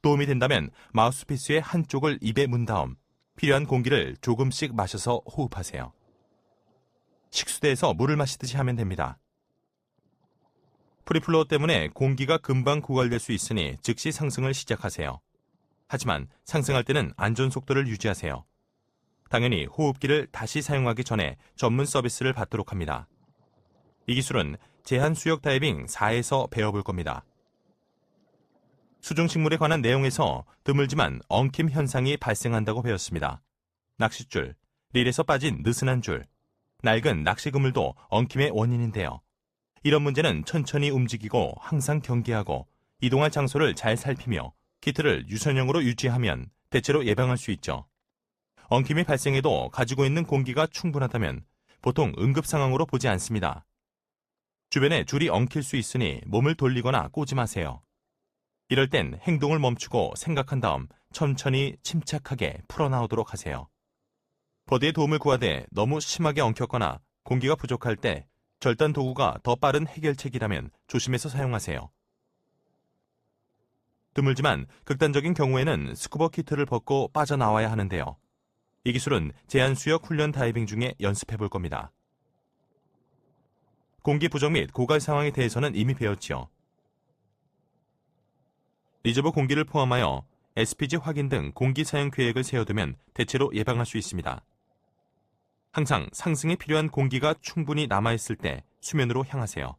도움이 된다면 마우스피스의 한쪽을 입에 문 다음 필요한 공기를 조금씩 마셔서 호흡하세요. 식수대에서 물을 마시듯이 하면 됩니다. 프리플로어 때문에 공기가 금방 고갈될 수 있으니 즉시 상승을 시작하세요. 하지만 상승할 때는 안전 속도를 유지하세요. 당연히 호흡기를 다시 사용하기 전에 전문 서비스를 받도록 합니다. 이 기술은 제한수역 다이빙 4에서 배워볼 겁니다. 수중식물에 관한 내용에서 드물지만 엉킴 현상이 발생한다고 배웠습니다. 낚싯줄, 릴에서 빠진 느슨한 줄, 낡은 낚시 그물도 엉킴의 원인인데요. 이런 문제는 천천히 움직이고 항상 경계하고 이동할 장소를 잘 살피며 키트를 유선형으로 유지하면 대체로 예방할 수 있죠. 엉킴이 발생해도 가지고 있는 공기가 충분하다면 보통 응급 상황으로 보지 않습니다. 주변에 줄이 엉킬 수 있으니 몸을 돌리거나 꼬지 마세요. 이럴 땐 행동을 멈추고 생각한 다음 천천히 침착하게 풀어나오도록 하세요. 버디의 도움을 구하되 너무 심하게 엉켰거나 공기가 부족할 때 절단 도구가 더 빠른 해결책이라면 조심해서 사용하세요. 드물지만 극단적인 경우에는 스쿠버 키트를 벗고 빠져나와야 하는데요. 이 기술은 제한수역 훈련 다이빙 중에 연습해 볼 겁니다. 공기 부족 및 고갈 상황에 대해서는 이미 배웠지요. 리저브 공기를 포함하여 SPG 확인 등 공기 사용 계획을 세워두면 대체로 예방할 수 있습니다. 항상 상승에 필요한 공기가 충분히 남아있을 때 수면으로 향하세요.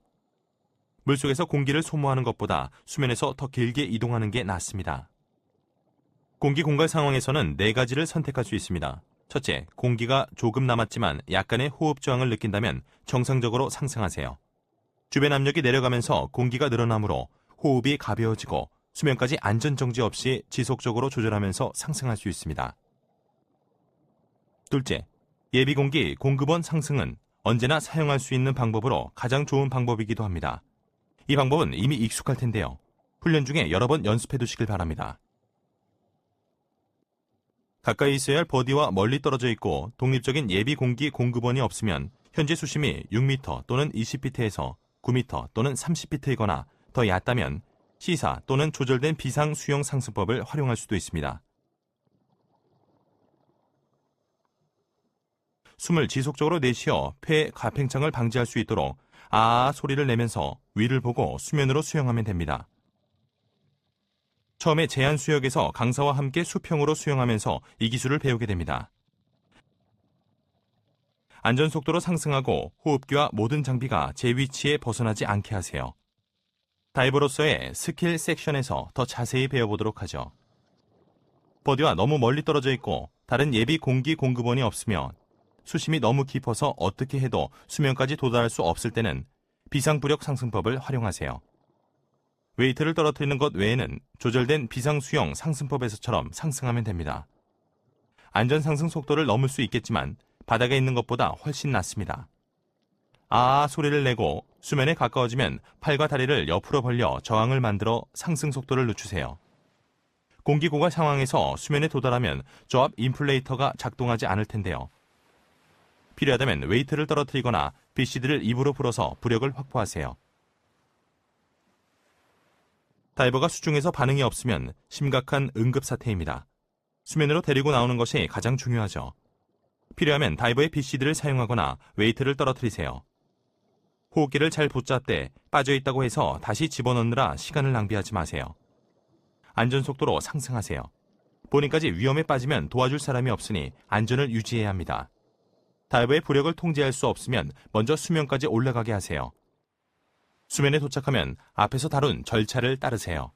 물속에서 공기를 소모하는 것보다 수면에서 더 길게 이동하는 게 낫습니다. 공기 공갈 상황에서는 4가지를 선택할 수 있습니다. 첫째, 공기가 조금 남았지만 약간의 호흡 저항을 느낀다면 정상적으로 상승하세요. 주변 압력이 내려가면서 공기가 늘어나므로 호흡이 가벼워지고 수면까지 안전정지 없이 지속적으로 조절하면서 상승할 수 있습니다. 둘째, 예비공기 공급원 상승은 언제나 사용할 수 있는 방법으로 가장 좋은 방법이기도 합니다. 이 방법은 이미 익숙할 텐데요. 훈련 중에 여러 번 연습해 두시길 바랍니다. 가까이 있어야 할 버디와 멀리 떨어져 있고 독립적인 예비공기 공급원이 없으면 현재 수심이 6m 또는 20피트에서 9m 또는 30피트이거나 더 얕다면 시사 또는 조절된 비상 수영 상승법을 활용할 수도 있습니다. 숨을 지속적으로 내쉬어 폐 과팽창을 방지할 수 있도록 아 소리를 내면서 위를 보고 수면으로 수영하면 됩니다. 처음에 제한수역에서 강사와 함께 수평으로 수영하면서 이 기술을 배우게 됩니다. 안전속도로 상승하고 호흡기와 모든 장비가 제 위치에 벗어나지 않게 하세요. 다이버로서의 스킬 섹션에서 더 자세히 배워보도록 하죠. 버디와 너무 멀리 떨어져 있고 다른 예비 공기 공급원이 없으며 수심이 너무 깊어서 어떻게 해도 수면까지 도달할 수 없을 때는 비상부력 상승법을 활용하세요. 웨이트를 떨어뜨리는 것 외에는 조절된 비상수영 상승법에서처럼 상승하면 됩니다. 안전상승 속도를 넘을 수 있겠지만 바닥에 있는 것보다 훨씬 낫습니다. 아 소리를 내고 수면에 가까워지면 팔과 다리를 옆으로 벌려 저항을 만들어 상승 속도를 늦추세요. 공기 고갈 상황에서 수면에 도달하면 저압 인플레이터가 작동하지 않을 텐데요. 필요하다면 웨이트를 떨어뜨리거나 BCD를 입으로 불어서 부력을 확보하세요. 다이버가 수중에서 반응이 없으면 심각한 응급사태입니다. 수면으로 데리고 나오는 것이 가장 중요하죠. 필요하면 다이버의 BCD를 사용하거나 웨이트를 떨어뜨리세요. 호흡기를 잘 붙잡되 빠져있다고 해서 다시 집어넣느라 시간을 낭비하지 마세요. 안전속도로 상승하세요. 본인까지 위험에 빠지면 도와줄 사람이 없으니 안전을 유지해야 합니다. 다이버의 부력을 통제할 수 없으면 먼저 수면까지 올라가게 하세요. 수면에 도착하면 앞에서 다룬 절차를 따르세요.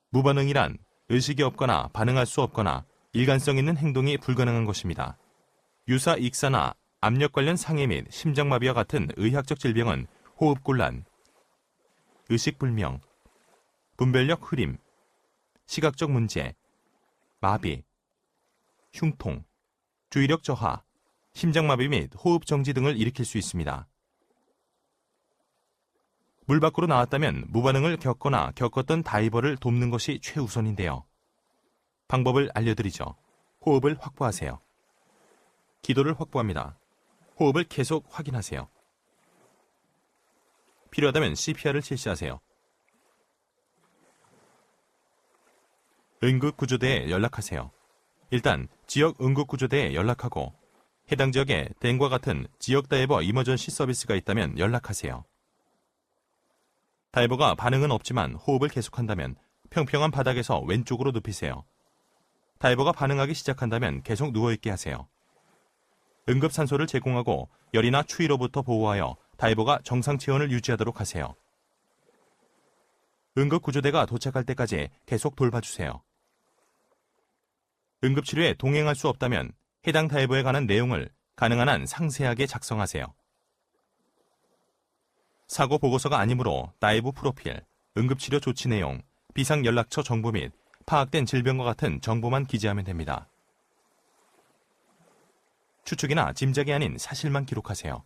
무반응이란 의식이 없거나 반응할 수 없거나 일관성 있는 행동이 불가능한 것입니다. 유사 익사나 압력 관련 상해 및 심장마비와 같은 의학적 질병은 호흡곤란, 의식불명, 분별력 흐림, 시각적 문제, 마비, 흉통, 주의력 저하, 심장마비 및 호흡정지 등을 일으킬 수 있습니다. 물 밖으로 나왔다면 무반응을 겪거나 겪었던 다이버를 돕는 것이 최우선인데요. 방법을 알려드리죠. 호흡을 확보하세요. 기도를 확보합니다. 호흡을 계속 확인하세요. 필요하다면 CPR을 실시하세요. 응급구조대에 연락하세요. 일단 지역 응급구조대에 연락하고 해당 지역에 댕과 같은 지역 다이버 이머전시 서비스가 있다면 연락하세요. 다이버가 반응은 없지만 호흡을 계속한다면 평평한 바닥에서 왼쪽으로 눕히세요. 다이버가 반응하기 시작한다면 계속 누워있게 하세요. 응급산소를 제공하고 열이나 추위로부터 보호하여 다이버가 정상 체온을 유지하도록 하세요. 응급구조대가 도착할 때까지 계속 돌봐주세요. 응급치료에 동행할 수 없다면 해당 다이버에 관한 내용을 가능한 한 상세하게 작성하세요. 사고 보고서가 아니므로 다이브 프로필, 응급치료 조치 내용, 비상연락처 정보 및 파악된 질병과 같은 정보만 기재하면 됩니다. 추측이나 짐작이 아닌 사실만 기록하세요.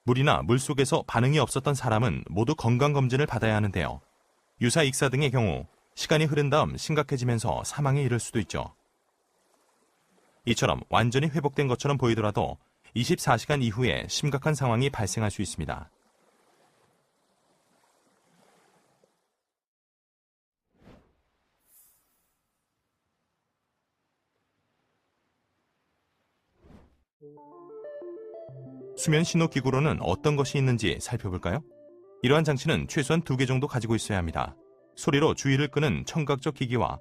물이나 물속에서 반응이 없었던 사람은 모두 건강검진을 받아야 하는데요. 유사 익사 등의 경우 시간이 흐른 다음 심각해지면서 사망에 이를 수도 있죠. 이처럼 완전히 회복된 것처럼 보이더라도 24시간 이후에 심각한 상황이 발생할 수 있습니다. 수면 신호 기구로는 어떤 것이 있는지 살펴볼까요? 이러한 장치는 최소한 2개 정도 가지고 있어야 합니다. 소리로 주의를 끄는 청각적 기기와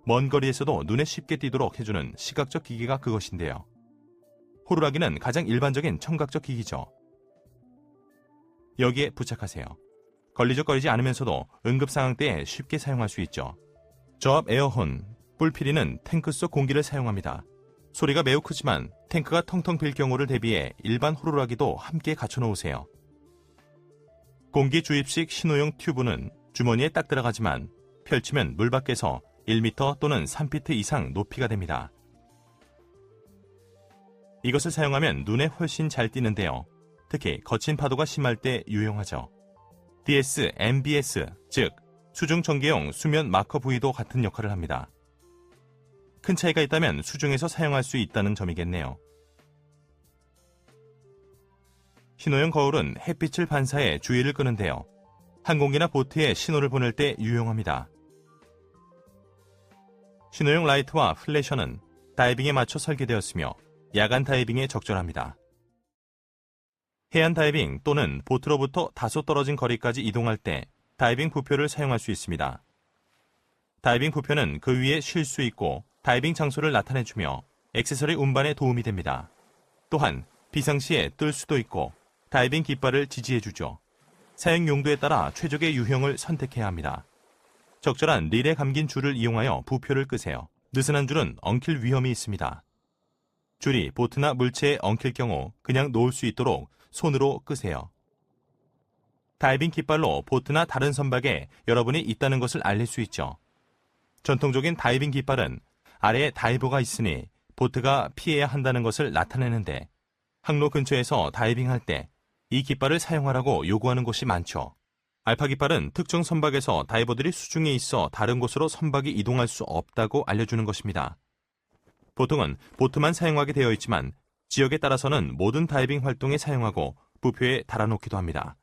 먼 거리에서도 눈에 쉽게 띄도록 해주는 시각적 기기가 그것인데요. 호루라기는 가장 일반적인 청각적 기기죠. 여기에 부착하세요. 걸리적거리지 않으면서도 응급상황 때에 쉽게 사용할 수 있죠. 저압 에어혼, 뿔피리는 탱크 속 공기를 사용합니다. 소리가 매우 크지만 탱크가 텅텅 빌 경우를 대비해 일반 호루라기도 함께 갖춰놓으세요. 공기 주입식 신호용 튜브는 주머니에 딱 들어가지만 펼치면 물 밖에서 1m 또는 3피트 이상 높이가 됩니다. 이것을 사용하면 눈에 훨씬 잘 띄는데요. 특히 거친 파도가 심할 때 유용하죠. DS, MBS, 즉 수중 전기용 수면 마커 부위도 같은 역할을 합니다. 큰 차이가 있다면 수중에서 사용할 수 있다는 점이겠네요. 신호용 거울은 햇빛을 반사해 주의를 끄는데요. 항공기나 보트에 신호를 보낼 때 유용합니다. 신호용 라이트와 플래셔는 다이빙에 맞춰 설계되었으며 야간 다이빙에 적절합니다. 해안 다이빙 또는 보트로부터 다소 떨어진 거리까지 이동할 때 다이빙 부표를 사용할 수 있습니다. 다이빙 부표는 그 위에 쉴 수 있고 다이빙 장소를 나타내주며 액세서리 운반에 도움이 됩니다. 또한 비상시에 뜰 수도 있고 다이빙 깃발을 지지해주죠. 사용 용도에 따라 최적의 유형을 선택해야 합니다. 적절한 릴에 감긴 줄을 이용하여 부표를 끄세요. 느슨한 줄은 엉킬 위험이 있습니다. 줄이 보트나 물체에 엉킬 경우 그냥 놓을 수 있도록 손으로 끄세요. 다이빙 깃발로 보트나 다른 선박에 여러분이 있다는 것을 알릴 수 있죠. 전통적인 다이빙 깃발은 아래에 다이버가 있으니 보트가 피해야 한다는 것을 나타내는데 항로 근처에서 다이빙할 때 이 깃발을 사용하라고 요구하는 곳이 많죠. 알파 깃발은 특정 선박에서 다이버들이 수중에 있어 다른 곳으로 선박이 이동할 수 없다고 알려주는 것입니다. 보통은 보트만 사용하게 되어 있지만 지역에 따라서는 모든 다이빙 활동에 사용하고 부표에 달아놓기도 합니다.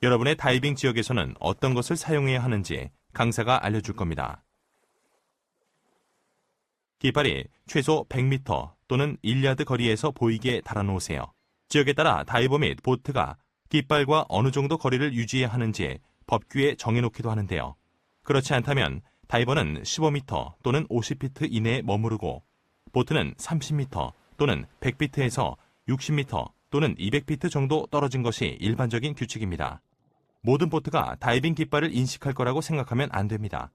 여러분의 다이빙 지역에서는 어떤 것을 사용해야 하는지 강사가 알려줄 겁니다. 깃발이 최소 100m 또는 1야드 거리에서 보이게 달아놓으세요. 지역에 따라 다이버 및 보트가 깃발과 어느 정도 거리를 유지해야 하는지 법규에 정해놓기도 하는데요. 그렇지 않다면 다이버는 15m 또는 50피트 이내에 머무르고 보트는 30m 또는 100피트에서 60m 또는 200피트 정도 떨어진 것이 일반적인 규칙입니다. 모든 보트가 다이빙 깃발을 인식할 거라고 생각하면 안 됩니다.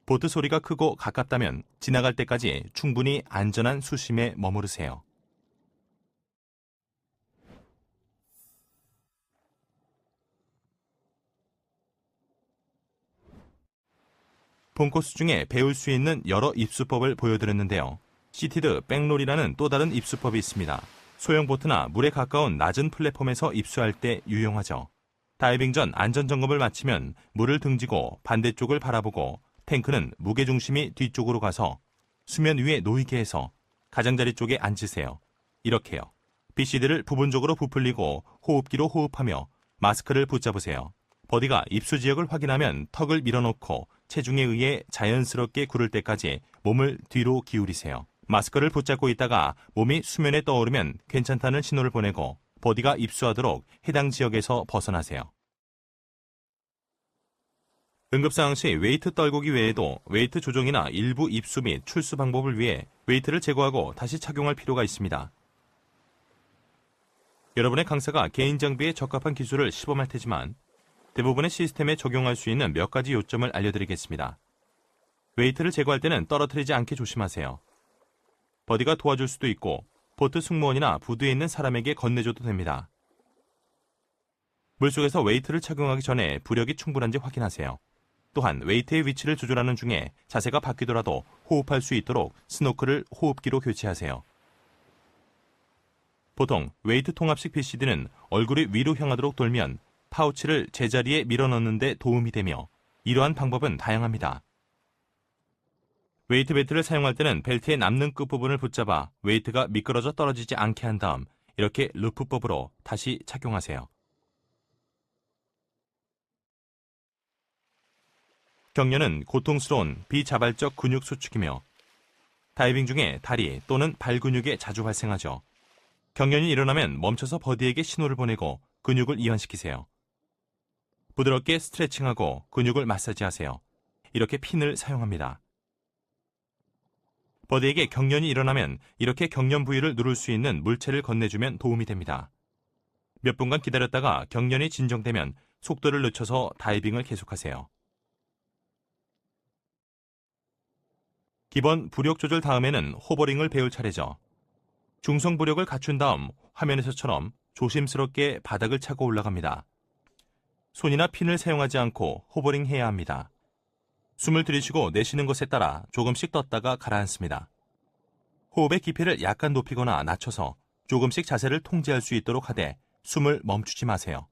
보트 소리가 크고 가깝다면 지나갈 때까지 충분히 안전한 수심에 머무르세요. 본코스 중에 배울 수 있는 여러 입수법을 보여드렸는데요. 시티드 백롤이라는 또 다른 입수법이 있습니다. 소형 보트나 물에 가까운 낮은 플랫폼에서 입수할 때 유용하죠. 다이빙 전 안전점검을 마치면 물을 등지고 반대쪽을 바라보고 탱크는 무게중심이 뒤쪽으로 가서 수면 위에 놓이게 해서 가장자리 쪽에 앉으세요. 이렇게요. BCD를 부분적으로 부풀리고 호흡기로 호흡하며 마스크를 붙잡으세요. 버디가 입수 지역을 확인하면 턱을 밀어넣고 체중에 의해 자연스럽게 구를 때까지 몸을 뒤로 기울이세요. 마스크를 붙잡고 있다가 몸이 수면에 떠오르면 괜찮다는 신호를 보내고 버디가 입수하도록 해당 지역에서 벗어나세요. 응급상황 시 웨이트 떨구기 외에도 웨이트 조정이나 일부 입수 및 출수 방법을 위해 웨이트를 제거하고 다시 착용할 필요가 있습니다. 여러분의 강사가 개인 장비에 적합한 기술을 시범할 테지만 대부분의 시스템에 적용할 수 있는 몇 가지 요점을 알려드리겠습니다. 웨이트를 제거할 때는 떨어뜨리지 않게 조심하세요. 버디가 도와줄 수도 있고 보트 승무원이나 부두에 있는 사람에게 건네줘도 됩니다. 물속에서 웨이트를 착용하기 전에 부력이 충분한지 확인하세요. 또한 웨이트의 위치를 조절하는 중에 자세가 바뀌더라도 호흡할 수 있도록 스노클을 호흡기로 교체하세요. 보통 웨이트 통합식 BCD는 얼굴이 위로 향하도록 돌면 파우치를 제자리에 밀어넣는 데 도움이 되며 이러한 방법은 다양합니다. 웨이트 벨트를 사용할 때는 벨트의 남는 끝부분을 붙잡아 웨이트가 미끄러져 떨어지지 않게 한 다음 이렇게 루프법으로 다시 착용하세요. 경련은 고통스러운 비자발적 근육 수축이며 다이빙 중에 다리 또는 발 근육에 자주 발생하죠. 경련이 일어나면 멈춰서 버디에게 신호를 보내고 근육을 이완시키세요. 부드럽게 스트레칭하고 근육을 마사지하세요. 이렇게 핀을 사용합니다. 버디에게 경련이 일어나면 이렇게 경련 부위를 누를 수 있는 물체를 건네주면 도움이 됩니다. 몇 분간 기다렸다가 경련이 진정되면 속도를 늦춰서 다이빙을 계속하세요. 기본 부력 조절 다음에는 호버링을 배울 차례죠. 중성 부력을 갖춘 다음 화면에서처럼 조심스럽게 바닥을 차고 올라갑니다. 손이나 핀을 사용하지 않고 호버링 해야 합니다. 숨을 들이쉬고 내쉬는 것에 따라 조금씩 떴다가 가라앉습니다. 호흡의 깊이를 약간 높이거나 낮춰서 조금씩 자세를 통제할 수 있도록 하되 숨을 멈추지 마세요.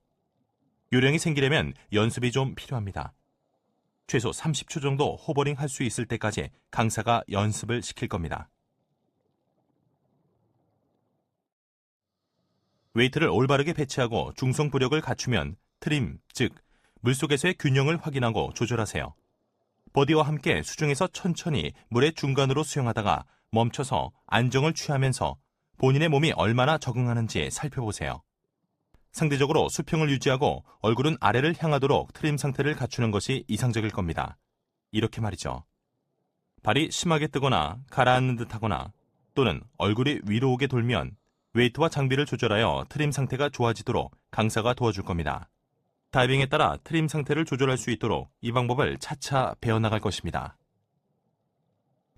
요령이 생기려면 연습이 좀 필요합니다. 최소 30초 정도 호버링 할 수 있을 때까지 강사가 연습을 시킬 겁니다. 웨이트를 올바르게 배치하고 중성 부력을 갖추면 트림, 즉 물속에서의 균형을 확인하고 조절하세요. 버디와 함께 수중에서 천천히 물의 중간으로 수영하다가 멈춰서 안정을 취하면서 본인의 몸이 얼마나 적응하는지 살펴보세요. 상대적으로 수평을 유지하고 얼굴은 아래를 향하도록 트림 상태를 갖추는 것이 이상적일 겁니다. 이렇게 말이죠. 발이 심하게 뜨거나 가라앉는 듯하거나 또는 얼굴이 위로 오게 돌면 웨이트와 장비를 조절하여 트림 상태가 좋아지도록 강사가 도와줄 겁니다. 다이빙에 따라 트림 상태를 조절할 수 있도록 이 방법을 차차 배워나갈 것입니다.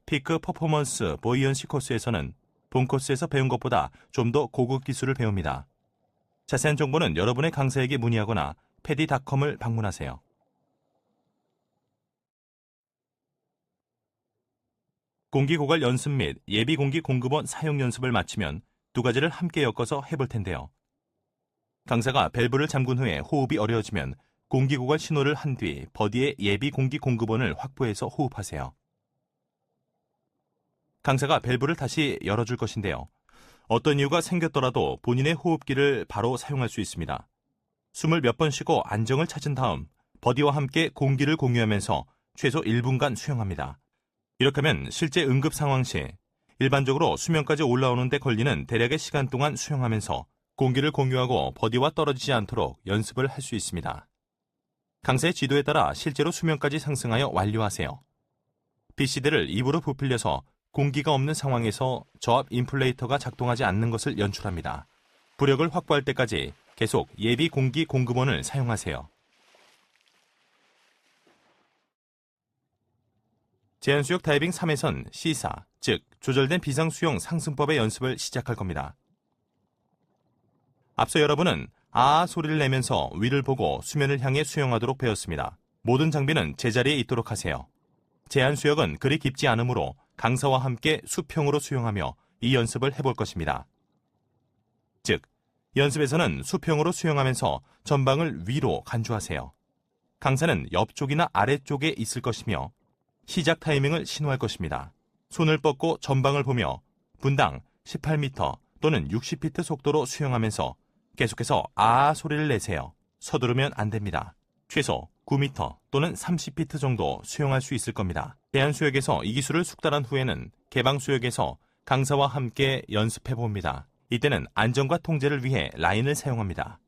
피크 퍼포먼스 보이언시 코스에서는 본 코스에서 배운 것보다 좀 더 고급 기술을 배웁니다. 자세한 정보는 여러분의 강사에게 문의하거나 패디닷컴을 방문하세요. 공기고갈 연습 및 예비공기 공급원 사용 연습을 마치면 두 가지를 함께 엮어서 해볼 텐데요. 강사가 밸브를 잠근 후에 호흡이 어려워지면 공기고갈 신호를 한 뒤 버디의 예비공기 공급원을 확보해서 호흡하세요. 강사가 밸브를 다시 열어줄 것인데요. 어떤 이유가 생겼더라도 본인의 호흡기를 바로 사용할 수 있습니다. 숨을 몇 번 쉬고 안정을 찾은 다음 버디와 함께 공기를 공유하면서 최소 1분간 수영합니다. 이렇게 하면 실제 응급 상황 시 일반적으로 수면까지 올라오는 데 걸리는 대략의 시간 동안 수영하면서 공기를 공유하고 버디와 떨어지지 않도록 연습을 할 수 있습니다. 강사의 지도에 따라 실제로 수면까지 상승하여 완료하세요. BCD를 입으로 부풀려서 공기가 없는 상황에서 저압 인플레이터가 작동하지 않는 것을 연출합니다. 부력을 확보할 때까지 계속 예비 공기 공급원을 사용하세요. 제한수역 다이빙 3회선 C사, 즉 조절된 비상수용 상승법의 연습을 시작할 겁니다. 앞서 여러분은 아 소리를 내면서 위를 보고 수면을 향해 수영하도록 배웠습니다. 모든 장비는 제자리에 있도록 하세요. 제한수역은 그리 깊지 않으므로 강사와 함께 수평으로 수영하며 이 연습을 해볼 것입니다. 즉, 연습에서는 수평으로 수영하면서 전방을 위로 간주하세요. 강사는 옆쪽이나 아래쪽에 있을 것이며 시작 타이밍을 신호할 것입니다. 손을 뻗고 전방을 보며 분당 18m 또는 60피트 속도로 수영하면서 계속해서 아 소리를 내세요. 서두르면 안 됩니다. 최소 9m 또는 30피트 정도 수영할 수 있을 겁니다. 제한수역에서 이 기술을 숙달한 후에는 개방수역에서 강사와 함께 연습해 봅니다. 이때는 안전과 통제를 위해 라인을 사용합니다.